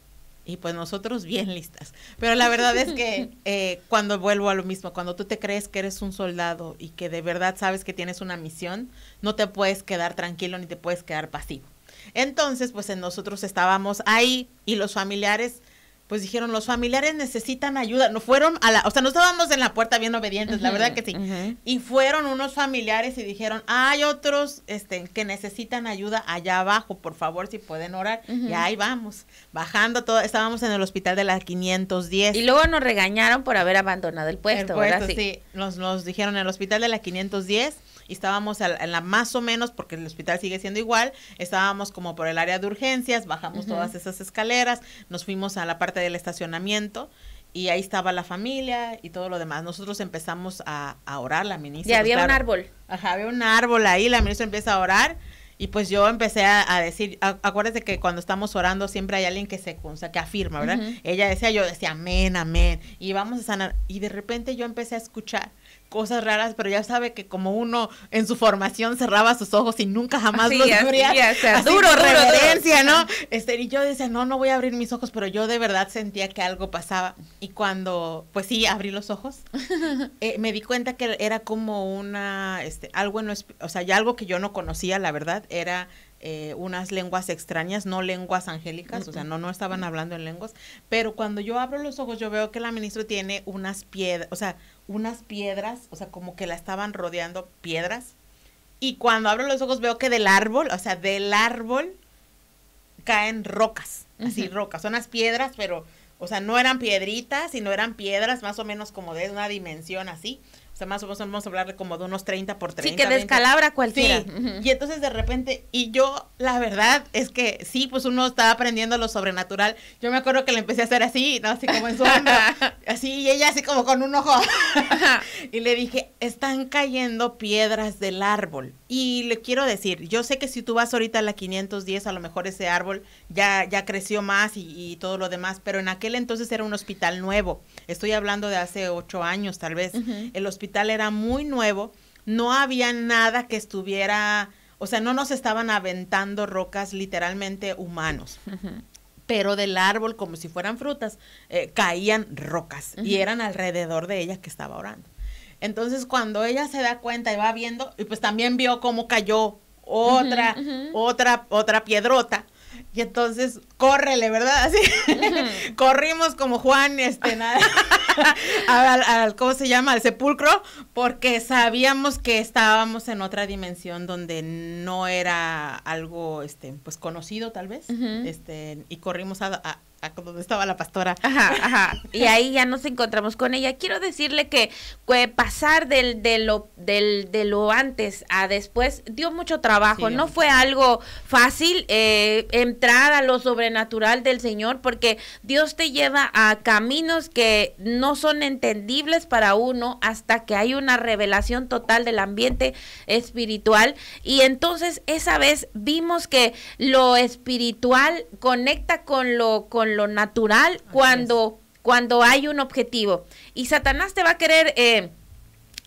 Y pues nosotros bien listas. Pero la verdad es que cuando vuelvo a lo mismo, cuando tú te crees que eres un soldado y que de verdad sabes que tienes una misión, no te puedes quedar tranquilo ni te puedes quedar pasivo. Entonces, pues nosotros estábamos ahí y los familiares, pues dijeron, los familiares necesitan ayuda. No fueron no estábamos en la puerta bien obedientes, la verdad que sí. Y fueron unos familiares y dijeron, hay otros que necesitan ayuda allá abajo, por favor, si pueden orar. Y ahí vamos, bajando todo, estábamos en el hospital de la 510. Y luego nos regañaron por haber abandonado el puesto, ¿verdad? Sí, nos dijeron en el hospital de la 510. Y estábamos en la más o menos, porque el hospital sigue siendo igual, estábamos como por el área de urgencias, bajamos todas esas escaleras, nos fuimos a la parte del estacionamiento y ahí estaba la familia y todo lo demás. Nosotros empezamos a orar, la ministra. Ya había un árbol. Ajá, había un árbol ahí, la ministra empieza a orar. Y pues yo empecé a decir, acuérdate que cuando estamos orando siempre hay alguien que que afirma, ¿verdad? Ella decía, yo decía, amén, amén. Y vamos a sanar. Y de repente yo empecé a escuchar cosas raras, pero ya sabe que como uno en su formación cerraba sus ojos y nunca jamás los abría. Así, duro, reverencia, ¿no? Y yo decía, no voy a abrir mis ojos, pero yo de verdad sentía que algo pasaba. Y cuando, pues sí, abrí los ojos, me di cuenta que era como algo o sea, ya algo que yo no conocía, la verdad, era unas lenguas extrañas, no lenguas angélicas, o sea, no estaban hablando en lenguas, pero cuando yo abro los ojos, yo veo que la ministra tiene unas piedras, o sea, como que la estaban rodeando piedras, y cuando abro los ojos veo que del árbol caen rocas, así rocas, son unas piedras, pero, o sea, no eran piedritas, sino eran piedras más o menos como de una dimensión así. O sea, más o menos vamos a hablar de como de unos 30 por 30. Sí, que descalabra cualquiera. Sí, y entonces de repente, y yo, la verdad es que sí, pues uno estaba aprendiendo lo sobrenatural. Yo me acuerdo que le empecé a hacer así, ¿no? Así como en su hombro, así, y ella así como con un ojo. Y le dije, están cayendo piedras del árbol. Y le quiero decir, yo sé que si tú vas ahorita a la 510, a lo mejor ese árbol ya creció más y todo lo demás, pero en aquel entonces era un hospital nuevo. Estoy hablando de hace 8 años, tal vez. El hospital era muy nuevo, no había nada que estuviera, o sea, no nos estaban aventando rocas literalmente humanos. Pero del árbol, como si fueran frutas, caían rocas y eran alrededor de ella que estaba orando. Entonces, cuando ella se da cuenta y va viendo, y pues también vio cómo cayó otra piedrota. Y entonces, córrele, ¿verdad? Así, corrimos como Juan, ¿cómo se llama? Al sepulcro, porque sabíamos que estábamos en otra dimensión donde no era algo, pues conocido tal vez, y corrimos a donde estaba la pastora. Y ahí ya nos encontramos con ella. Quiero decirle que pasar de lo antes a después dio mucho trabajo. Sí, no fue algo fácil entrar a lo sobrenatural del Señor, porque Dios te lleva a caminos que no son entendibles para uno hasta que hay una revelación total del ambiente espiritual. Y entonces esa vez vimos que lo espiritual conecta con lo natural cuando hay un objetivo, y Satanás te va a querer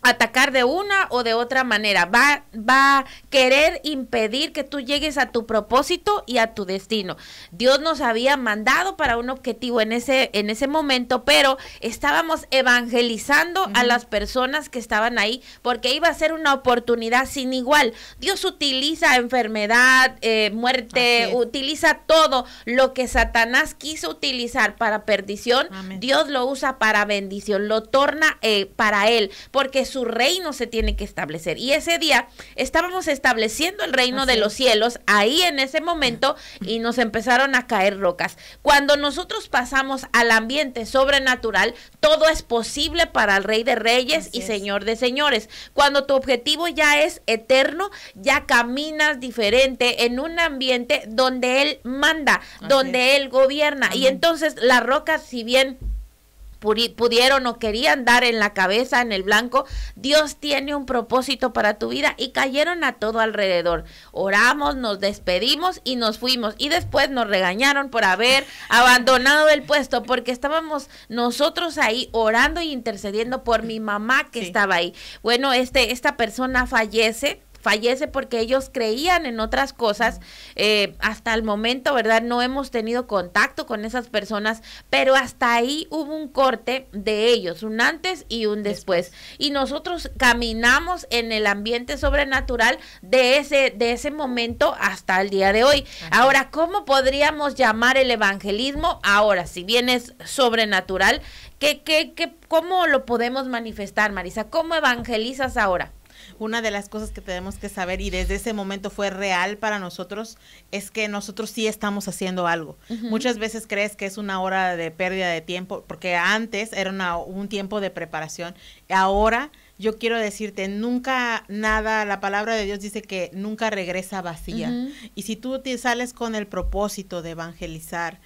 atacar de una o de otra manera, va a querer impedir que tú llegues a tu propósito y a tu destino. Dios nos había mandado para un objetivo en ese momento, pero estábamos evangelizando a las personas que estaban ahí, porque iba a ser una oportunidad sin igual. Dios utiliza enfermedad, muerte, utiliza todo lo que Satanás quiso utilizar para perdición. Amén. Dios lo usa para bendición, lo torna para él, porque su reino se tiene que establecer. Y ese día estábamos estableciendo el reino de los cielos ahí en ese momento, y nos empezaron a caer rocas. Cuando nosotros pasamos al ambiente sobrenatural, todo es posible para el Rey de Reyes y Señor de Señores. Cuando tu objetivo ya es eterno, ya caminas diferente en un ambiente donde Él manda, donde Él gobierna. Y entonces las rocas, si bien pudieron o querían dar en la cabeza, en el blanco, Dios tiene un propósito para tu vida, y cayeron a todo alrededor. Oramos, nos despedimos y nos fuimos, y después nos regañaron por haber abandonado el puesto, porque estábamos nosotros ahí orando y intercediendo por mi mamá que estaba ahí. Bueno, esta persona fallece porque ellos creían en otras cosas. Hasta el momento, ¿verdad? No hemos tenido contacto con esas personas, pero hasta ahí hubo un corte de ellos, un antes y un después. Y nosotros caminamos en el ambiente sobrenatural de ese momento hasta el día de hoy. Ahora, ¿cómo podríamos llamar el evangelismo? Ahora, si bien es sobrenatural, ¿cómo lo podemos manifestar, Marisa? ¿Cómo evangelizas ahora? Una de las cosas que tenemos que saber, y desde ese momento fue real para nosotros, es que nosotros sí estamos haciendo algo. Muchas veces crees que es una hora de pérdida de tiempo, porque antes era un tiempo de preparación. Ahora yo quiero decirte, nunca nada, la palabra de Dios dice que nunca regresa vacía. Y si tú te sales con el propósito de evangelizar,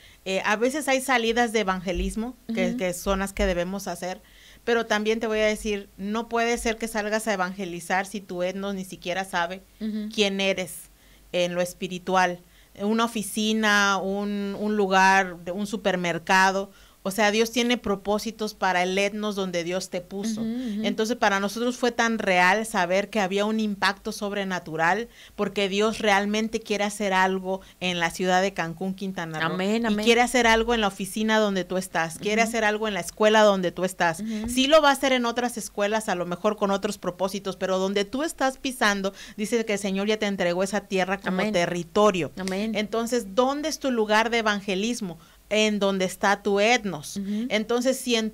a veces hay salidas de evangelismo, que son las que debemos hacer, pero también te voy a decir, no puede ser que salgas a evangelizar si tu etnos ni siquiera sabe quién eres en lo espiritual. Una oficina, un lugar, un supermercado. O sea, Dios tiene propósitos para el etnos donde Dios te puso. Entonces, para nosotros fue tan real saber que había un impacto sobrenatural, porque Dios realmente quiere hacer algo en la ciudad de Cancún, Quintana Roo. Amén, amén. Y quiere hacer algo en la oficina donde tú estás, quiere hacer algo en la escuela donde tú estás. Sí lo va a hacer en otras escuelas, a lo mejor con otros propósitos, pero donde tú estás pisando, dice que el Señor ya te entregó esa tierra como territorio. Amén. Entonces, ¿dónde es tu lugar de evangelismo? En donde está tu etnos. Entonces, si en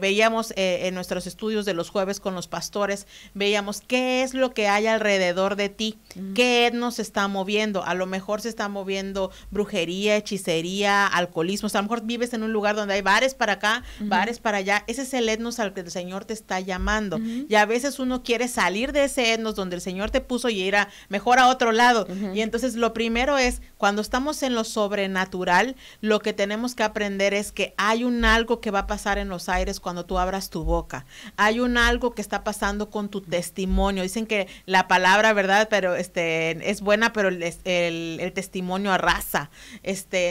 veíamos en nuestros estudios de los jueves con los pastores, veíamos qué es lo que hay alrededor de ti, qué etnos se está moviendo. A lo mejor se está moviendo brujería, hechicería, alcoholismo. O sea, a lo mejor vives en un lugar donde hay bares para acá, bares para allá. Ese es el etnos al que el Señor te está llamando. Y a veces uno quiere salir de ese etnos donde el Señor te puso y ir mejor a otro lado. Y entonces lo primero es, cuando estamos en lo sobrenatural, lo que tenemos que aprender es que hay un algo que va a pasar en los aires cuando tú abras tu boca. Hay un algo que está pasando con tu testimonio. Dicen que la palabra, ¿verdad? Pero es buena, pero el testimonio arrasa.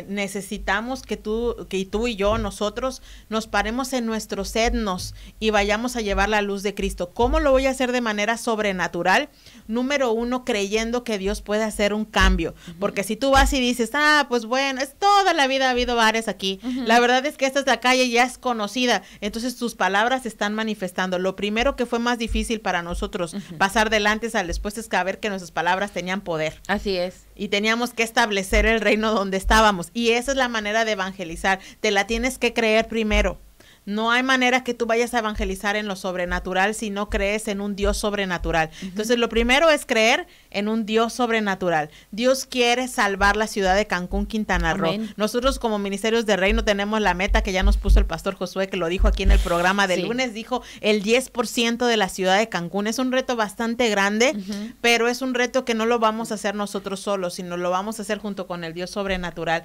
Necesitamos que tú y yo, nosotros, nos paremos en nuestros etnos y vayamos a llevar la luz de Cristo. ¿Cómo lo voy a hacer de manera sobrenatural? Número 1, creyendo que Dios puede hacer un cambio. Porque si tú vas y dices, pues bueno, es toda la vida ha habido bares aquí. La verdad es que esta es la calle, ya es conocida. Entonces tus palabras se están manifestando. Lo primero que fue más difícil para nosotros pasar delante al después es saber que nuestras palabras tenían poder. Así es. Y teníamos que establecer el reino donde estábamos. Y esa es la manera de evangelizar. Te la tienes que creer primero. No hay manera que tú vayas a evangelizar en lo sobrenatural si no crees en un Dios sobrenatural. Entonces, lo primero es creer en un Dios sobrenatural. Dios quiere salvar la ciudad de Cancún, Quintana Roo. Nosotros como Ministerios de Reino tenemos la meta que ya nos puso el pastor Josué, que lo dijo aquí en el programa del lunes, dijo el 10% de la ciudad de Cancún. Es un reto bastante grande, pero es un reto que no lo vamos a hacer nosotros solos, sino lo vamos a hacer junto con el Dios sobrenatural,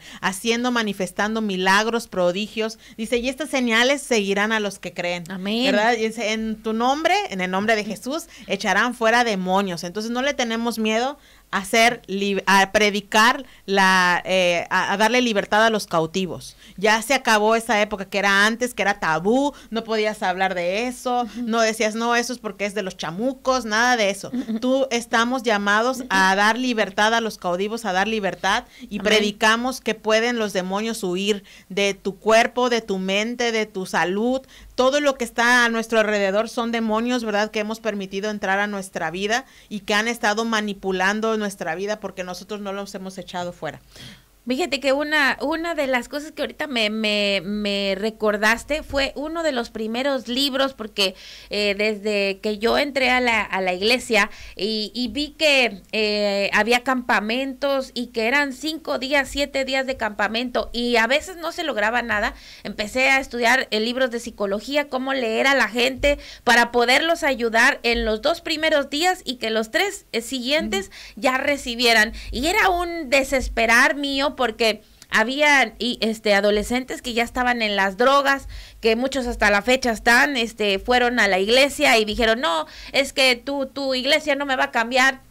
manifestando milagros, prodigios. Dice, y estas señales seguirán a los que creen. Amén. ¿Verdad? Y dice, en tu nombre, en el nombre de Jesús, echarán fuera demonios. Entonces no le tenemos miedo a predicar, a darle libertad a los cautivos. Ya se acabó esa época que era antes, que era tabú, no podías hablar de eso, no decías, no, eso es porque es de los chamucos, nada de eso. Tú estamos llamados a dar libertad a los cautivos, a dar libertad, y predicamos que pueden los demonios huir de tu cuerpo, de tu mente, de tu salud. Todo lo que está a nuestro alrededor son demonios, ¿verdad?, que hemos permitido entrar a nuestra vida y que han estado manipulando nuestra vida porque nosotros no los hemos echado fuera. Fíjate que una de las cosas que ahorita me recordaste fue uno de los primeros libros, porque desde que yo entré a la iglesia y vi que había campamentos y que eran 5 días, 7 días de campamento y a veces no se lograba nada, empecé a estudiar libros de psicología, cómo leer a la gente para poderlos ayudar en los 2 primeros días y que los 3 siguientes ya recibieran. Y era un desesperar mío, porque había adolescentes que ya estaban en las drogas, que muchos hasta la fecha fueron a la iglesia y dijeron, no, es que tu iglesia no me va a cambiar.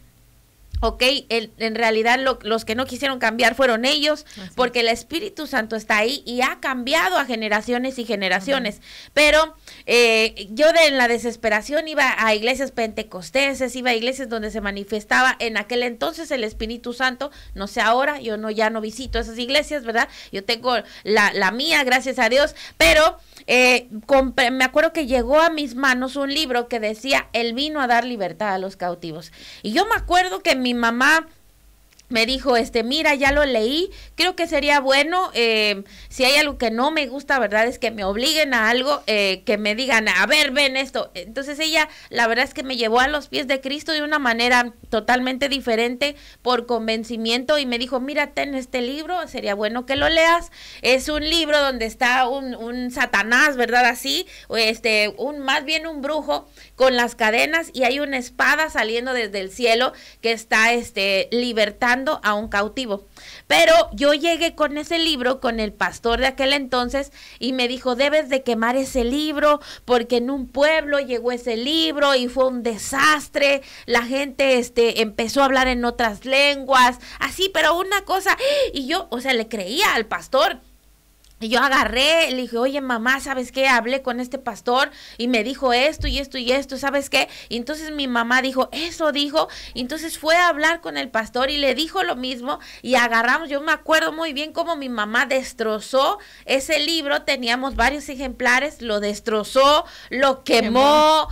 Ok, en realidad los que no quisieron cambiar fueron ellos, porque el Espíritu Santo está ahí y ha cambiado a generaciones y generaciones. Pero yo en la desesperación iba a iglesias pentecosteses, iba a iglesias donde se manifestaba en aquel entonces el Espíritu Santo. No sé ahora, yo ya no visito esas iglesias, ¿verdad? Yo tengo la mía, gracias a Dios, pero me acuerdo que llegó a mis manos un libro que decía, Él vino a dar libertad a los cautivos. Y yo me acuerdo que mi mamá me dijo, mira, ya lo leí, creo que sería bueno, si hay algo que no me gusta, verdad, es que me obliguen a algo, que me digan, a ver, ven esto. Entonces ella, la verdad es que me llevó a los pies de Cristo de una manera totalmente diferente por convencimiento y me dijo, mira, ten este libro, sería bueno que lo leas. Es un libro donde está un Satanás, ¿verdad? Así, más bien un brujo con las cadenas y hay una espada saliendo desde el cielo que está libertando a un cautivo. Pero yo llegué con ese libro con el pastor de aquel entonces y me dijo, debes de quemar ese libro porque en un pueblo llegó ese libro y fue un desastre, la gente empezó a hablar en otras lenguas, así, pero una cosa, y yo, le creía al pastor. Y yo agarré, le dije, oye mamá, ¿sabes qué? Hablé con este pastor y me dijo esto y esto y esto, ¿sabes qué? Y entonces mi mamá dijo, eso dijo, y entonces fue a hablar con el pastor y le dijo lo mismo y agarramos, yo me acuerdo muy bien cómo mi mamá destrozó ese libro, teníamos varios ejemplares, lo destrozó, lo quemó,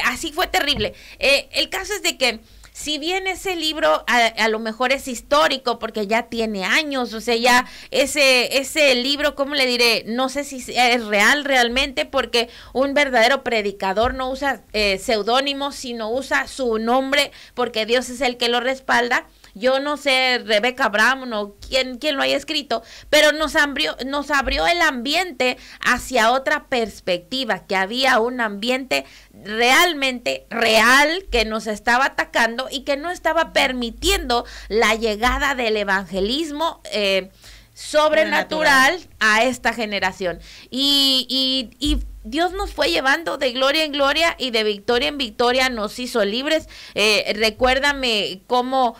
así fue terrible. El caso es de que si bien ese libro a lo mejor es histórico porque ya tiene años, ya ese libro, ¿cómo le diré? No sé si es real realmente porque un verdadero predicador no usa seudónimos, sino usa su nombre porque Dios es el que lo respalda. Yo no sé, Rebecca Brown o quién lo haya escrito, pero nos abrió el ambiente hacia otra perspectiva, que había un ambiente realmente real que nos estaba atacando y que no estaba permitiendo la llegada del evangelismo sobrenatural a esta generación. Y Dios nos fue llevando de gloria en gloria y de victoria en victoria, nos hizo libres. Recuérdame cómo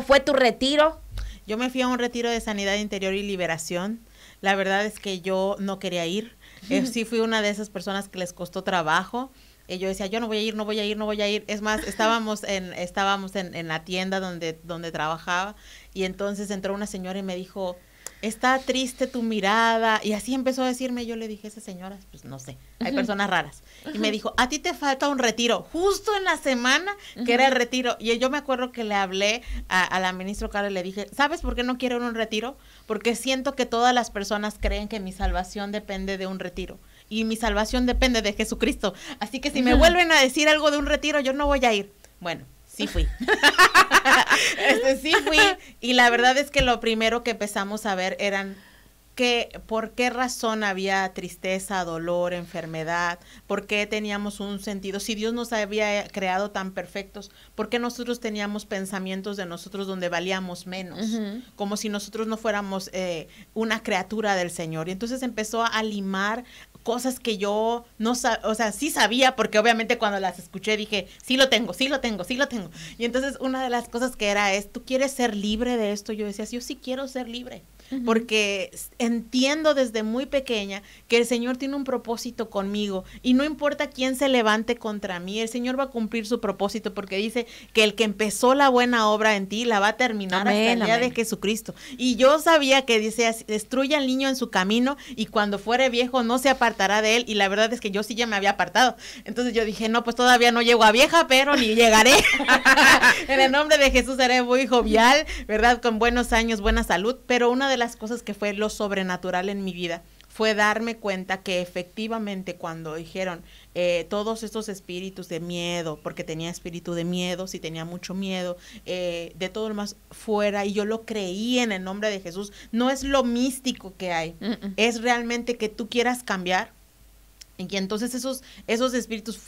fue tu retiro. Yo me fui a un retiro de sanidad interior y liberación. La verdad es que yo no quería ir. Sí fui una de esas personas que les costó trabajo. Yo decía, yo no voy a ir. Es más, estábamos en la tienda donde trabajaba y entonces entró una señora y me dijo, está triste tu mirada, y así empezó a decirme. Yo le dije, esas señoras, pues no sé, hay personas raras, y me dijo, a ti te falta un retiro, justo en la semana que era el retiro, y yo me acuerdo que le hablé a la ministra Carla y le dije, ¿sabes por qué no quiero un retiro? Porque siento que todas las personas creen que mi salvación depende de un retiro, y mi salvación depende de Jesucristo, así que si me vuelven a decir algo de un retiro, yo no voy a ir. Bueno, sí fui. Sí fui, y la verdad es que lo primero que empezamos a ver eran por qué razón había tristeza, dolor, enfermedad, por qué teníamos un sentido, si Dios nos había creado tan perfectos, por qué nosotros teníamos pensamientos de nosotros donde valíamos menos, como si nosotros no fuéramos una criatura del Señor. Y entonces empezó a limar cosas que yo no sí sabía, porque obviamente cuando las escuché dije, sí lo tengo. Y entonces una de las cosas que era ¿tú quieres ser libre de esto? Yo decía, yo sí quiero ser libre, porque entiendo desde muy pequeña que el Señor tiene un propósito conmigo y no importa quién se levante contra mí, el Señor va a cumplir su propósito, porque dice que el que empezó la buena obra en ti la va a terminar hasta el día de Jesucristo. Y yo sabía que dice, destruye al niño en su camino y cuando fuere viejo no se apartará de él, y la verdad es que yo sí ya me había apartado. Entonces yo dije, no, pues todavía no llego a vieja, pero ni llegaré. En el nombre de Jesús seré muy jovial, ¿verdad? Con buenos años, buena salud. Pero una de las cosas que fue lo sobrenatural en mi vida fue darme cuenta que efectivamente cuando dijeron todos estos espíritus de miedo, porque tenía espíritu de miedo, sí tenía mucho miedo, de todo lo más fuera, y yo lo creí en el nombre de Jesús. No es lo místico que hay, es realmente que tú quieras cambiar. Y entonces esos espíritus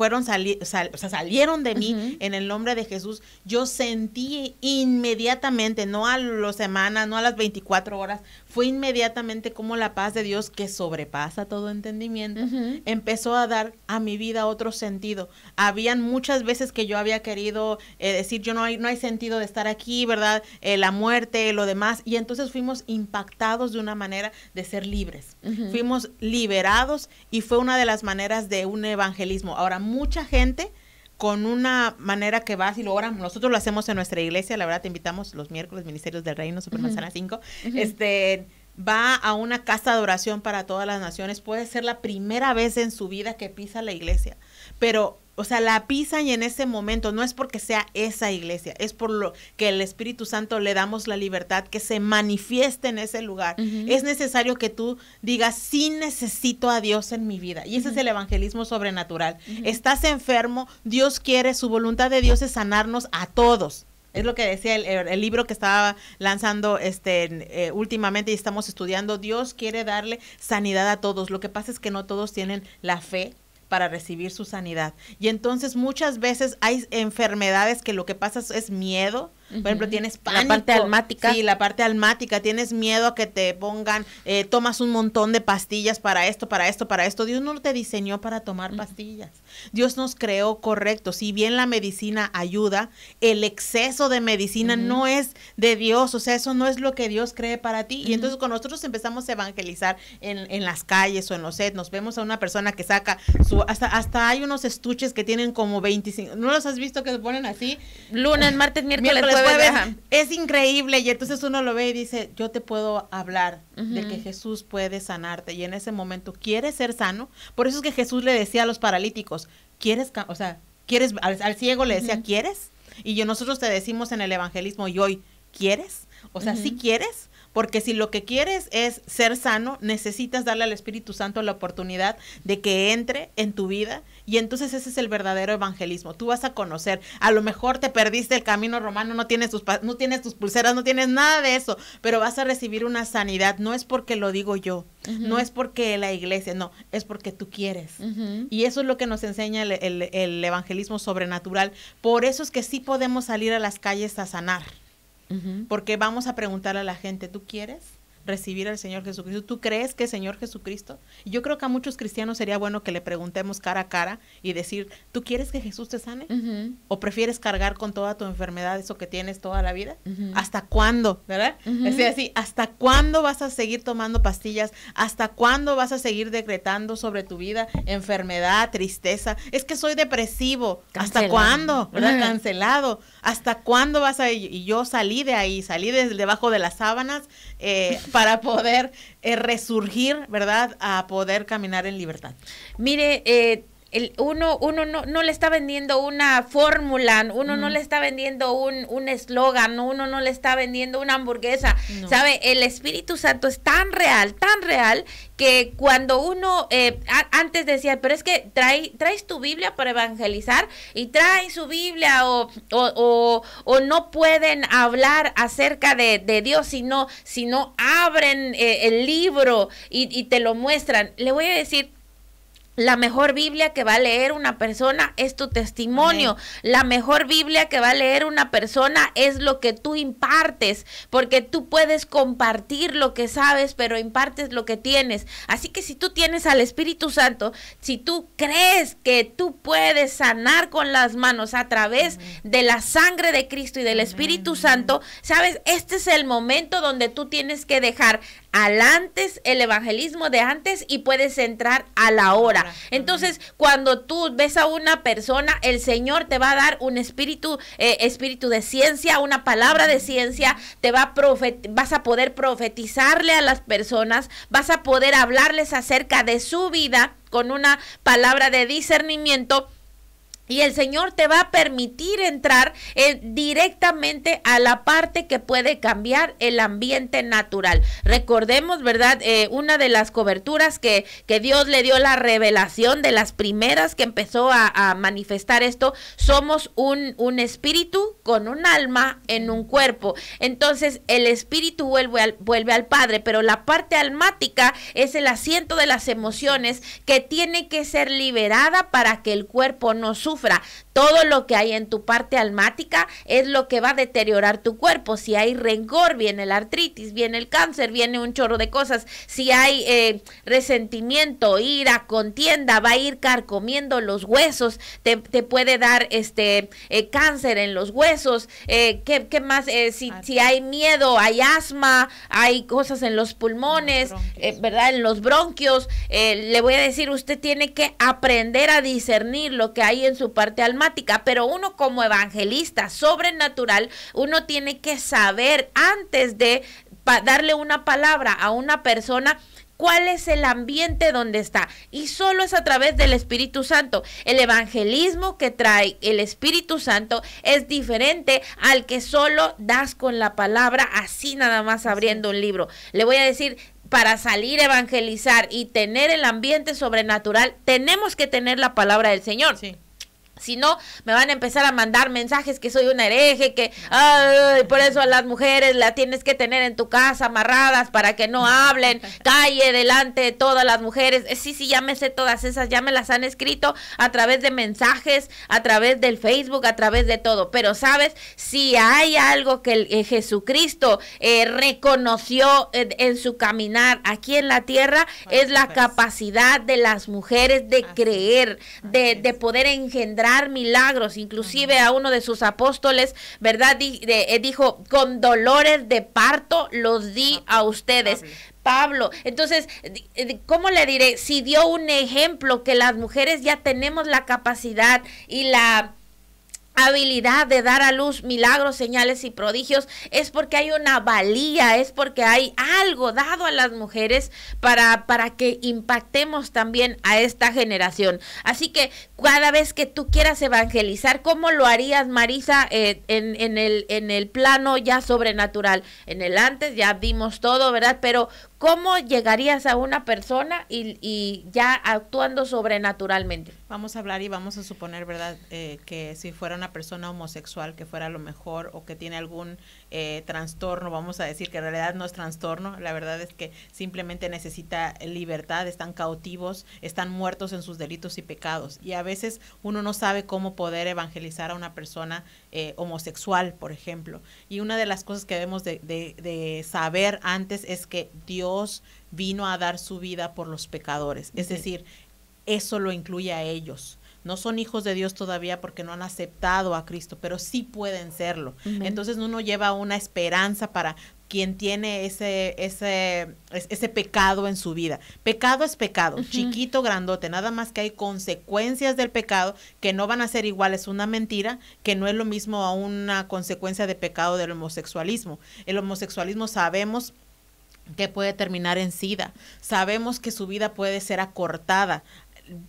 salieron de mí en el nombre de Jesús. Yo sentí inmediatamente, no a las semanas, no a las 24 horas, fue inmediatamente como la paz de Dios, que sobrepasa todo entendimiento, empezó a dar a mi vida otro sentido. Habían muchas veces que yo había querido decir, no hay sentido de estar aquí, ¿verdad? La muerte, lo demás, y entonces fuimos impactados de una manera de ser libres. Fuimos liberados, y fue una de las maneras de un evangelismo. Ahora, mucha gente con una manera que vas y lo oran, nosotros lo hacemos en nuestra iglesia, la verdad te invitamos los miércoles, Ministerios del Reino, Supermanzana 5, va a una casa de oración para todas las naciones, puede ser la primera vez en su vida que pisa la iglesia, pero, o sea, la pisan y en ese momento no es porque sea esa iglesia, es por lo que el Espíritu Santo le damos la libertad que se manifieste en ese lugar. Es necesario que tú digas, sí necesito a Dios en mi vida, y ese es el evangelismo sobrenatural. Estás enfermo, Dios quiere, su voluntad de Dios es sanarnos a todos. Es lo que decía el libro que estaba lanzando últimamente y estamos estudiando. Dios quiere darle sanidad a todos. Lo que pasa es que no todos tienen la fe para recibir su sanidad. Y entonces muchas veces hay enfermedades que lo que pasa es miedo. Por ejemplo, tienes pánico. La parte almática. Sí, la parte almática. Tienes miedo a que te pongan, tomas un montón de pastillas para esto, para esto, para esto. Dios no te diseñó para tomar pastillas. Dios nos creó correcto. Si bien la medicina ayuda, el exceso de medicina no es de Dios. O sea, eso no es lo que Dios cree para ti. Y entonces cuando nosotros empezamos a evangelizar en las calles o en los sets, nos vemos a una persona que saca hasta hay unos estuches que tienen como 25. ¿No los has visto que se ponen así? Lunes, martes, miércoles, jueves. Ajá. Es increíble, y entonces uno lo ve y dice, yo te puedo hablar de que Jesús puede sanarte, y en ese momento quieres ser sano. Por eso es que Jesús le decía a los paralíticos, ¿quieres? O sea, ¿quieres? Al ciego le decía, ¿quieres? Y nosotros te decimos en el evangelismo y hoy, ¿quieres? O sea, ¿sí quieres? Porque si lo que quieres es ser sano, necesitas darle al Espíritu Santo la oportunidad de que entre en tu vida, y entonces ese es el verdadero evangelismo. Tú vas a conocer, a lo mejor te perdiste el camino romano, no tienes tus pulseras, no tienes nada de eso, pero vas a recibir una sanidad. No es porque lo digo yo, no es porque la iglesia, no, es porque tú quieres. Y eso es lo que nos enseña el evangelismo sobrenatural. Por eso es que sí podemos salir a las calles a sanar. Porque vamos a preguntarle a la gente, ¿tú quieres recibir al Señor Jesucristo? ¿Tú crees que es Señor Jesucristo? Y yo creo que a muchos cristianos sería bueno que le preguntemos cara a cara y decir, ¿tú quieres que Jesús te sane? ¿O prefieres cargar con toda tu enfermedad eso que tienes toda la vida? ¿Hasta cuándo? ¿Verdad? Es así, ¿hasta cuándo vas a seguir tomando pastillas? ¿Hasta cuándo vas a seguir decretando sobre tu vida enfermedad, tristeza? Es que soy depresivo. Cancelado. ¿Hasta cuándo? ¿Verdad? Cancelado. ¿Hasta cuándo vas a...? Y yo salí de ahí, salí de debajo de las sábanas para poder resurgir, ¿verdad? A poder caminar en libertad. Mire, uno no le está vendiendo una fórmula, uno no le está vendiendo un eslogan, uno no le está vendiendo una hamburguesa, no. ¿Sabe? El Espíritu Santo es tan real, que cuando uno, antes decía, pero es que traes tu Biblia para evangelizar, y traen su Biblia, o no pueden hablar acerca de Dios, si no abren el libro y te lo muestran. Le voy a decir, la mejor Biblia que va a leer una persona es tu testimonio. Amén. La mejor Biblia que va a leer una persona es lo que tú impartes, porque tú puedes compartir lo que sabes, pero impartes lo que tienes. Así que si tú tienes al Espíritu Santo, si tú crees que tú puedes sanar con las manos a través de la sangre de Cristo y del Espíritu Santo, sabes, este es el momento donde tú tienes que dejar al antes, el evangelismo de antes, y puedes entrar a la hora. Entonces, cuando tú ves a una persona, el Señor te va a dar un espíritu de ciencia, una palabra de ciencia, vas a poder profetizarle a las personas, vas a poder hablarles acerca de su vida con una palabra de discernimiento. Y el Señor te va a permitir entrar directamente a la parte que puede cambiar el ambiente natural. Recordemos, ¿verdad? Una de las coberturas que Dios le dio la revelación, de las primeras que empezó a manifestar esto, somos un espíritu con un alma en un cuerpo. Entonces el espíritu vuelve al Padre, pero la parte almática es el asiento de las emociones que tiene que ser liberada para que el cuerpo no sufra. Todo lo que hay en tu parte almática es lo que va a deteriorar tu cuerpo. Si hay rencor, viene la artritis, viene el cáncer, viene un chorro de cosas. Si hay resentimiento, ira, contienda, va a ir carcomiendo los huesos, te puede dar cáncer en los huesos. ¿Qué más? Si hay miedo, hay asma, hay cosas en los pulmones, ¿verdad? En los bronquios. Le voy a decir, usted tiene que aprender a discernir lo que hay en su parte almática, pero uno como evangelista sobrenatural, uno tiene que saber antes de darle una palabra a una persona, ¿cuál es el ambiente donde está? Y solo es a través del Espíritu Santo. El evangelismo que trae el Espíritu Santo es diferente al que solo das con la palabra, así nada más abriendo un libro. Le voy a decir, para salir a evangelizar y tener el ambiente sobrenatural, tenemos que tener la palabra del Señor. Sí. Si no, me van a empezar a mandar mensajes que soy una hereje, que ay, por eso a las mujeres la tienes que tener en tu casa amarradas para que no hablen, calle delante de todas las mujeres. Sí, ya me sé todas esas, ya me las han escrito a través de mensajes, a través del Facebook, a través de todo. Pero sabes, si hay algo que Jesucristo reconoció en su caminar aquí en la tierra, es la capacidad de las mujeres de creer, de poder engendrar milagros. Inclusive a uno de sus apóstoles, ¿verdad? Dijo, con dolores de parto los di a ustedes. Pablo. Entonces, ¿cómo le diré? Si dio un ejemplo que las mujeres ya tenemos la capacidad y la habilidad de dar a luz milagros, señales y prodigios, es porque hay una valía, es porque hay algo dado a las mujeres para que impactemos también a esta generación. Así que cada vez que tú quieras evangelizar, ¿cómo lo harías, Marisa, en el plano ya sobrenatural? En el antes ya vimos todo, ¿verdad? Pero ¿cómo llegarías a una persona y ya actuando sobrenaturalmente? Vamos a hablar y vamos a suponer, ¿verdad? Que si fuera una persona homosexual, que fuera lo mejor, o que tiene algún trastorno, vamos a decir que en realidad no es trastorno, la verdad es que simplemente necesita libertad, están cautivos, están muertos en sus delitos y pecados. Y a veces uno no sabe cómo poder evangelizar a una persona homosexual, por ejemplo. Y una de las cosas que debemos de saber antes es que Dios vino a dar su vida por los pecadores. Es decir, eso lo incluye a ellos. No son hijos de Dios todavía porque no han aceptado a Cristo, pero sí pueden serlo. Entonces uno lleva una esperanza para quien tiene ese pecado en su vida. Pecado es pecado, chiquito, grandote, nada más que hay consecuencias del pecado que no van a ser iguales. Una mentira que no es lo mismo a una consecuencia de pecado del homosexualismo. El homosexualismo sabemos que puede terminar en SIDA, sabemos que su vida puede ser acortada.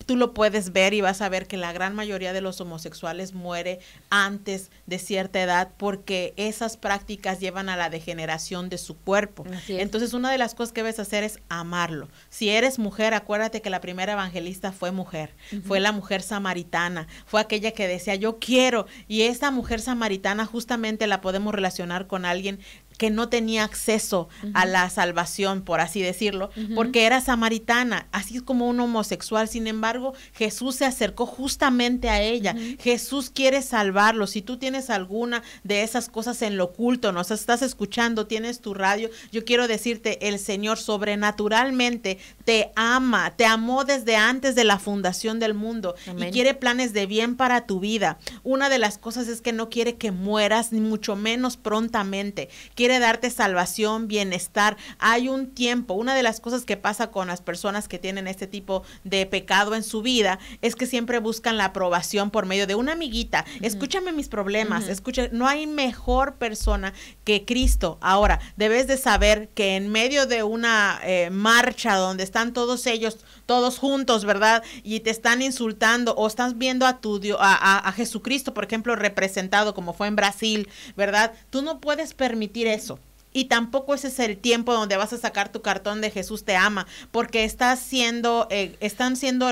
Tú lo puedes ver y vas a ver que la gran mayoría de los homosexuales muere antes de cierta edad porque esas prácticas llevan a la degeneración de su cuerpo. Entonces, una de las cosas que debes hacer es amarlo. Si eres mujer, acuérdate que la primera evangelista fue mujer, fue la mujer samaritana, fue aquella que decía yo quiero, y esta mujer samaritana justamente la podemos relacionar con alguien que no tenía acceso a la salvación, por así decirlo, porque era samaritana, así es como un homosexual. Sin embargo, Jesús se acercó justamente a ella. Jesús quiere salvarlo. Si tú tienes alguna de esas cosas en lo oculto, nos estás escuchando, tienes tu radio, yo quiero decirte, el Señor sobrenaturalmente te ama, te amó desde antes de la fundación del mundo. Amén. Y quiere planes de bien para tu vida. Una de las cosas es que no quiere que mueras, ni mucho menos prontamente. Quiere darte salvación, bienestar. Hay un tiempo. Una de las cosas que pasa con las personas que tienen este tipo de pecado en su vida es que siempre buscan la aprobación por medio de una amiguita. Escúchame mis problemas, no hay mejor persona que Cristo. Ahora, debes de saber que en medio de una marcha donde están todos ellos, todos juntos, ¿verdad? Y te están insultando, o estás viendo a tu Dios, a Jesucristo, por ejemplo, representado como fue en Brasil, ¿verdad? Tú no puedes permitir eso. Y tampoco ese es el tiempo donde vas a sacar tu cartón de Jesús te ama, porque están siendo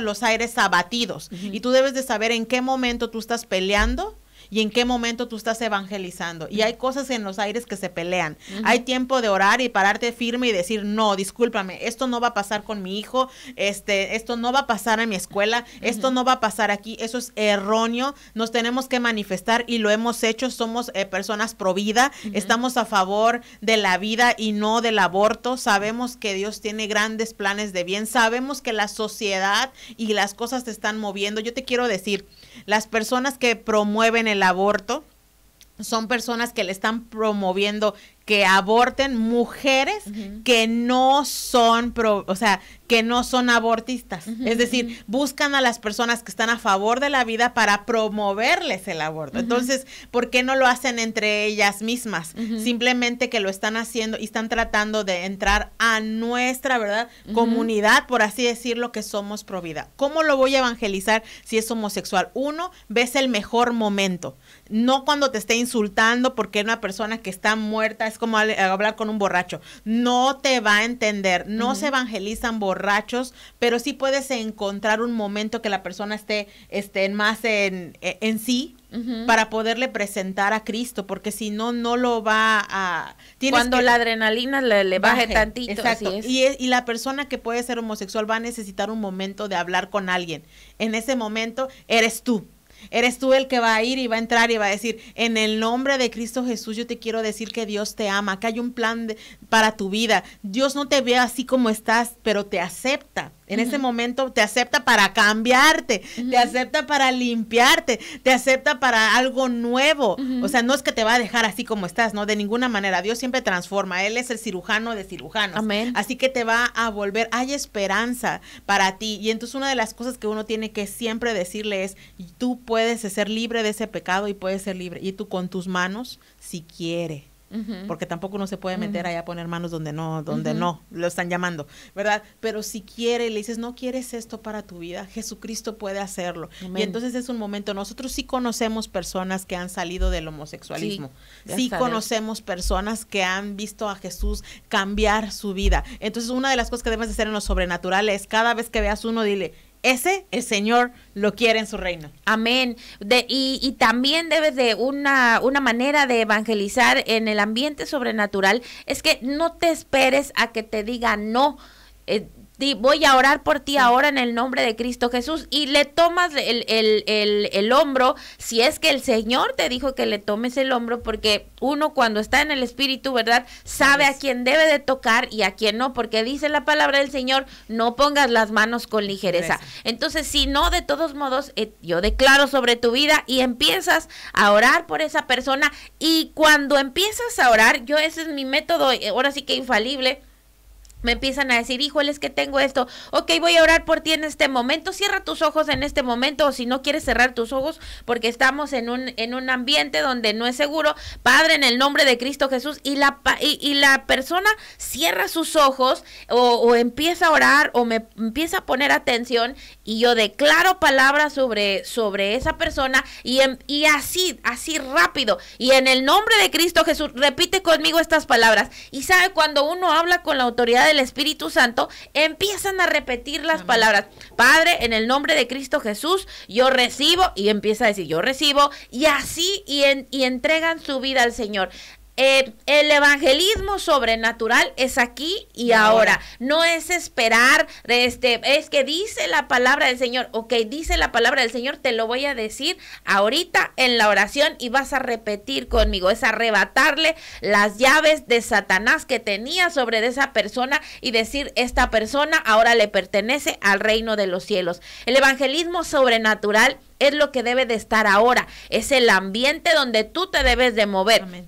los aires abatidos. Y tú debes de saber en qué momento tú estás peleando y en qué momento tú estás evangelizando. Y hay cosas en los aires que se pelean. Hay tiempo de orar y pararte firme y decir, no, discúlpame, esto no va a pasar con mi hijo, esto no va a pasar en mi escuela, esto no va a pasar aquí, eso es erróneo. Nos tenemos que manifestar y lo hemos hecho. Somos personas pro vida, estamos a favor de la vida y no del aborto. Sabemos que Dios tiene grandes planes de bien, sabemos que la sociedad y las cosas se están moviendo. Yo te quiero decir, las personas que promueven el aborto son personas que le están promoviendo que aborten mujeres que no son, que no son abortistas. Es decir, buscan a las personas que están a favor de la vida para promoverles el aborto. Entonces, ¿por qué no lo hacen entre ellas mismas? Simplemente que lo están haciendo y están tratando de entrar a nuestra, ¿verdad? Comunidad, por así decirlo, que somos pro vida. ¿Cómo lo voy a evangelizar si es homosexual? Uno, ves el mejor momento. No cuando te esté insultando porque una persona que está muerta es como hablar con un borracho. No te va a entender. No se evangelizan borrachos, pero sí puedes encontrar un momento que la persona esté más en sí, para poderle presentar a Cristo, porque si no, no lo va a... Cuando la adrenalina le baje tantito. Exacto. Así es. Y la persona que puede ser homosexual va a necesitar un momento de hablar con alguien. En ese momento eres tú. Eres tú el que va a ir y va a entrar y va a decir, en el nombre de Cristo Jesús, yo te quiero decir que Dios te ama, que hay un plan para tu vida. Dios no te ve así como estás, pero te acepta. En ese momento te acepta para cambiarte, te acepta para limpiarte, te acepta para algo nuevo. O sea, no es que te va a dejar así como estás, no, de ninguna manera. Dios siempre transforma. Él es el cirujano de cirujanos. Amén. Así que te va a volver, hay esperanza para ti. Y entonces una de las cosas que uno tiene que siempre decirle es, tú puedes ser libre de ese pecado y puedes ser libre. Y tú con tus manos, si quiere. Porque tampoco uno se puede meter allá a poner manos donde no lo están llamando, ¿verdad? Pero si quiere, le dices, no quieres esto para tu vida, Jesucristo puede hacerlo. Amén. Y entonces es un momento, nosotros sí conocemos personas que han salido del homosexualismo, sí conocemos personas que han visto a Jesús cambiar su vida. Entonces una de las cosas que debes de hacer en lo sobrenatural es, cada vez que veas uno, dile, el Señor lo quiere en su reino. Amén. Y también debes de una manera de evangelizar en el ambiente sobrenatural, es que no te esperes a que te digan no. Voy a orar por ti ahora en el nombre de Cristo Jesús, y le tomas el hombro, si es que el Señor te dijo que le tomes el hombro, porque uno cuando está en el Espíritu, ¿verdad? Sabe a quién debe de tocar y a quién no, porque dice la palabra del Señor, no pongas las manos con ligereza. Entonces, si no, de todos modos, yo declaro sobre tu vida y empiezas a orar por esa persona, y cuando empiezas a orar, ese es mi método, ahora sí que infalible. Me empiezan a decir, híjole, es que tengo esto. Ok, voy a orar por ti en este momento. Cierra tus ojos en este momento, o si no quieres cerrar tus ojos, porque estamos en un ambiente donde no es seguro. Padre, en el nombre de Cristo Jesús, y la persona cierra sus ojos o empieza a orar o me empieza a poner atención, y yo declaro palabras sobre esa persona, y así rápido. Y en el nombre de Cristo Jesús, repite conmigo estas palabras. Y sabe, cuando uno habla con la autoridad del Espíritu Santo, empiezan a repetir las palabras. Padre, en el nombre de Cristo Jesús, yo recibo, y empieza a decir, yo recibo, y así, y entregan su vida al Señor. El evangelismo sobrenatural es aquí y ahora. No es esperar, es que dice la palabra del Señor. Ok, dice la palabra del Señor, te lo voy a decir ahorita en la oración y vas a repetir conmigo. Es arrebatarle las llaves de Satanás que tenía sobre esa persona y decir, esta persona ahora le pertenece al reino de los cielos. El evangelismo sobrenatural es lo que debe de estar ahora. Es el ambiente donde tú te debes de mover. Amén.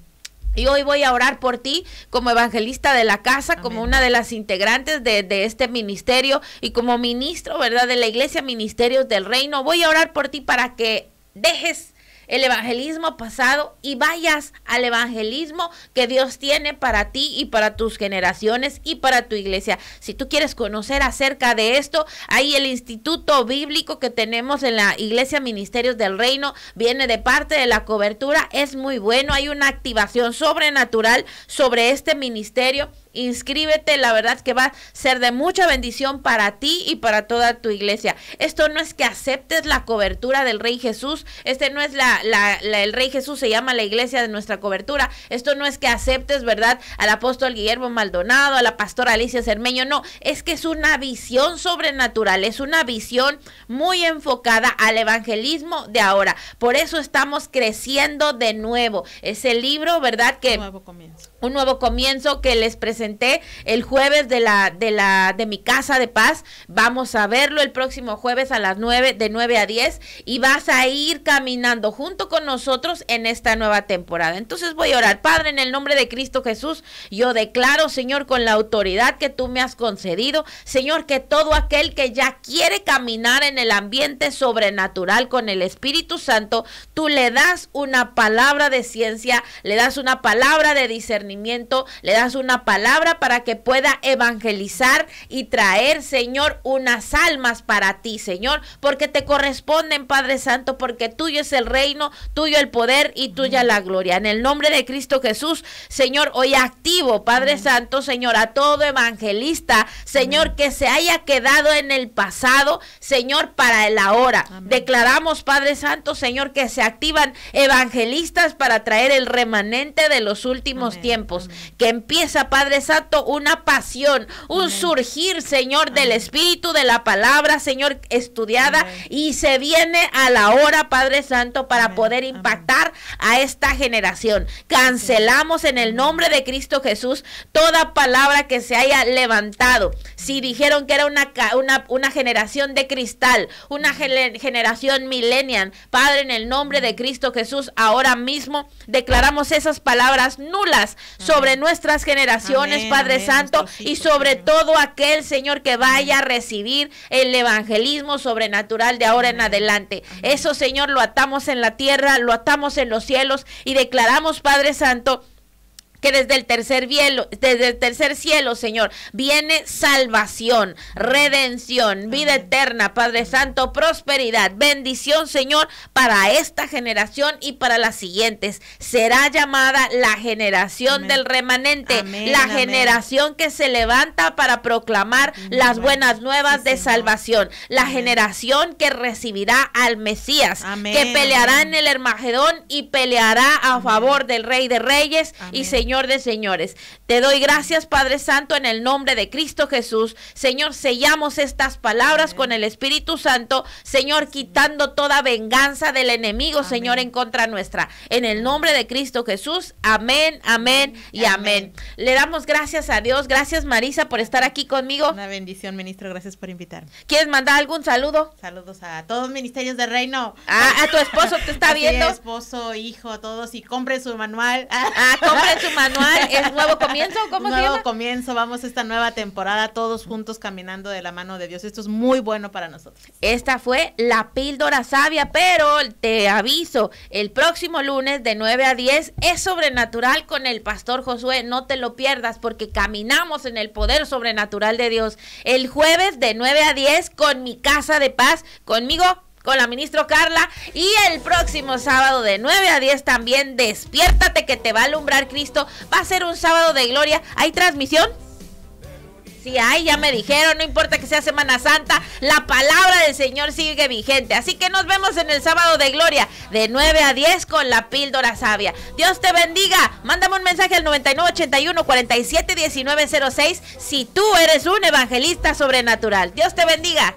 Y hoy voy a orar por ti como evangelista de la casa, Amén. Como una de las integrantes de este ministerio y como ministro, ¿verdad?, de la iglesia Ministerios del Reino. Voy a orar por ti para que dejes el evangelismo pasado y vayas al evangelismo que Dios tiene para ti y para tus generaciones y para tu iglesia. Si tú quieres conocer acerca de esto, ahí el instituto bíblico que tenemos en la iglesia Ministerios del Reino viene de parte de la cobertura, es muy bueno, hay una activación sobrenatural sobre este ministerio. Inscríbete, la verdad es que va a ser de mucha bendición para ti y para toda tu iglesia. Esto no es que aceptes la cobertura del Rey Jesús, no es el Rey Jesús se llama la iglesia de nuestra cobertura. Esto no es que aceptes, ¿verdad?, al apóstol Guillermo Maldonado, a la pastora Alicia Cermeño, no, es que es una visión sobrenatural, es una visión muy enfocada al evangelismo de ahora. Por eso estamos creciendo de nuevo. Es el libro, ¿verdad?, que un nuevo comienzo que les presenté presenté el jueves de mi casa de paz. Vamos a verlo el próximo jueves a las 9, de 9 a 10, y vas a ir caminando junto con nosotros en esta nueva temporada. Entonces voy a orar. Padre, en el nombre de Cristo Jesús, yo declaro, Señor, con la autoridad que tú me has concedido, Señor, que todo aquel que ya quiere caminar en el ambiente sobrenatural con el Espíritu Santo, tú le das una palabra de ciencia, le das una palabra de discernimiento, le das una palabra para que pueda evangelizar y traer, Señor, unas almas para ti, Señor, porque te corresponden, Padre Santo, porque tuyo es el reino, tuyo el poder y tuya la gloria. En el nombre de Cristo Jesús, Señor, hoy activo, Padre Santo, Señor, a todo evangelista, Señor, que se haya quedado en el pasado, Señor, para el ahora. Declaramos, Padre Santo, Señor, que se activan evangelistas para traer el remanente de los últimos tiempos, que empieza, Padre Santo, una pasión, un surgir, Señor, del Espíritu, de la palabra, Señor, estudiada, y se viene a la hora, Padre Santo, para poder impactar a esta generación. Cancelamos en el nombre de Cristo Jesús toda palabra que se haya levantado. Si dijeron que era una generación de cristal, una generación millennial, Padre, en el nombre de Cristo Jesús, ahora mismo declaramos esas palabras nulas sobre nuestras generaciones, Padre Santo, y sobre todo aquel, Señor, que vaya a recibir el evangelismo sobrenatural de ahora en adelante. Eso, Señor, lo atamos en la tierra, lo atamos en los cielos, y declaramos, Padre Santo, que desde el tercer cielo, Señor, viene salvación, redención, vida eterna, Padre Santo, prosperidad, bendición, Señor, para esta generación y para las siguientes. Será llamada la generación del remanente, la generación que se levanta para proclamar las buenas nuevas de salvación, la generación que recibirá al Mesías, que peleará en el Hermagedón y peleará a favor del Rey de Reyes y Señor de señores. Te doy gracias, Padre Santo, en el nombre de Cristo Jesús. Señor, sellamos estas palabras con el Espíritu Santo, Señor, quitando toda venganza del enemigo, Señor, en contra nuestra. En el nombre de Cristo Jesús, amén, amén y amén. Le damos gracias a Dios. Gracias, Marisa, por estar aquí conmigo. Una bendición, ministro. Gracias por invitarme. ¿Quieres mandar algún saludo? Saludos a todos los ministerios de Reino. A tu esposo te está viendo. Esposo, hijo, todos, y compren su manual. Compren su manual. ¿Es nuevo comienzo? ¿Cómo se llama? Nuevo comienzo. Vamos a esta nueva temporada todos juntos caminando de la mano de Dios. Esto es muy bueno para nosotros. Esta fue la píldora sabia, pero te aviso, el próximo lunes de 9 a 10 es sobrenatural con el pastor Josué. No te lo pierdas, porque caminamos en el poder sobrenatural de Dios. El jueves de 9 a 10 con mi casa de paz, conmigo, con la ministra Carla, y el próximo sábado de 9 a 10 también, despiértate que te va a alumbrar Cristo. Va a ser un sábado de gloria. ¿Hay transmisión? Sí hay, ya me dijeron, no importa que sea Semana Santa, la palabra del Señor sigue vigente. Así que nos vemos en el sábado de gloria, de 9 a 10 con la píldora sabia. Dios te bendiga. Mándame un mensaje al 9981-471906 si tú eres un evangelista sobrenatural. Dios te bendiga.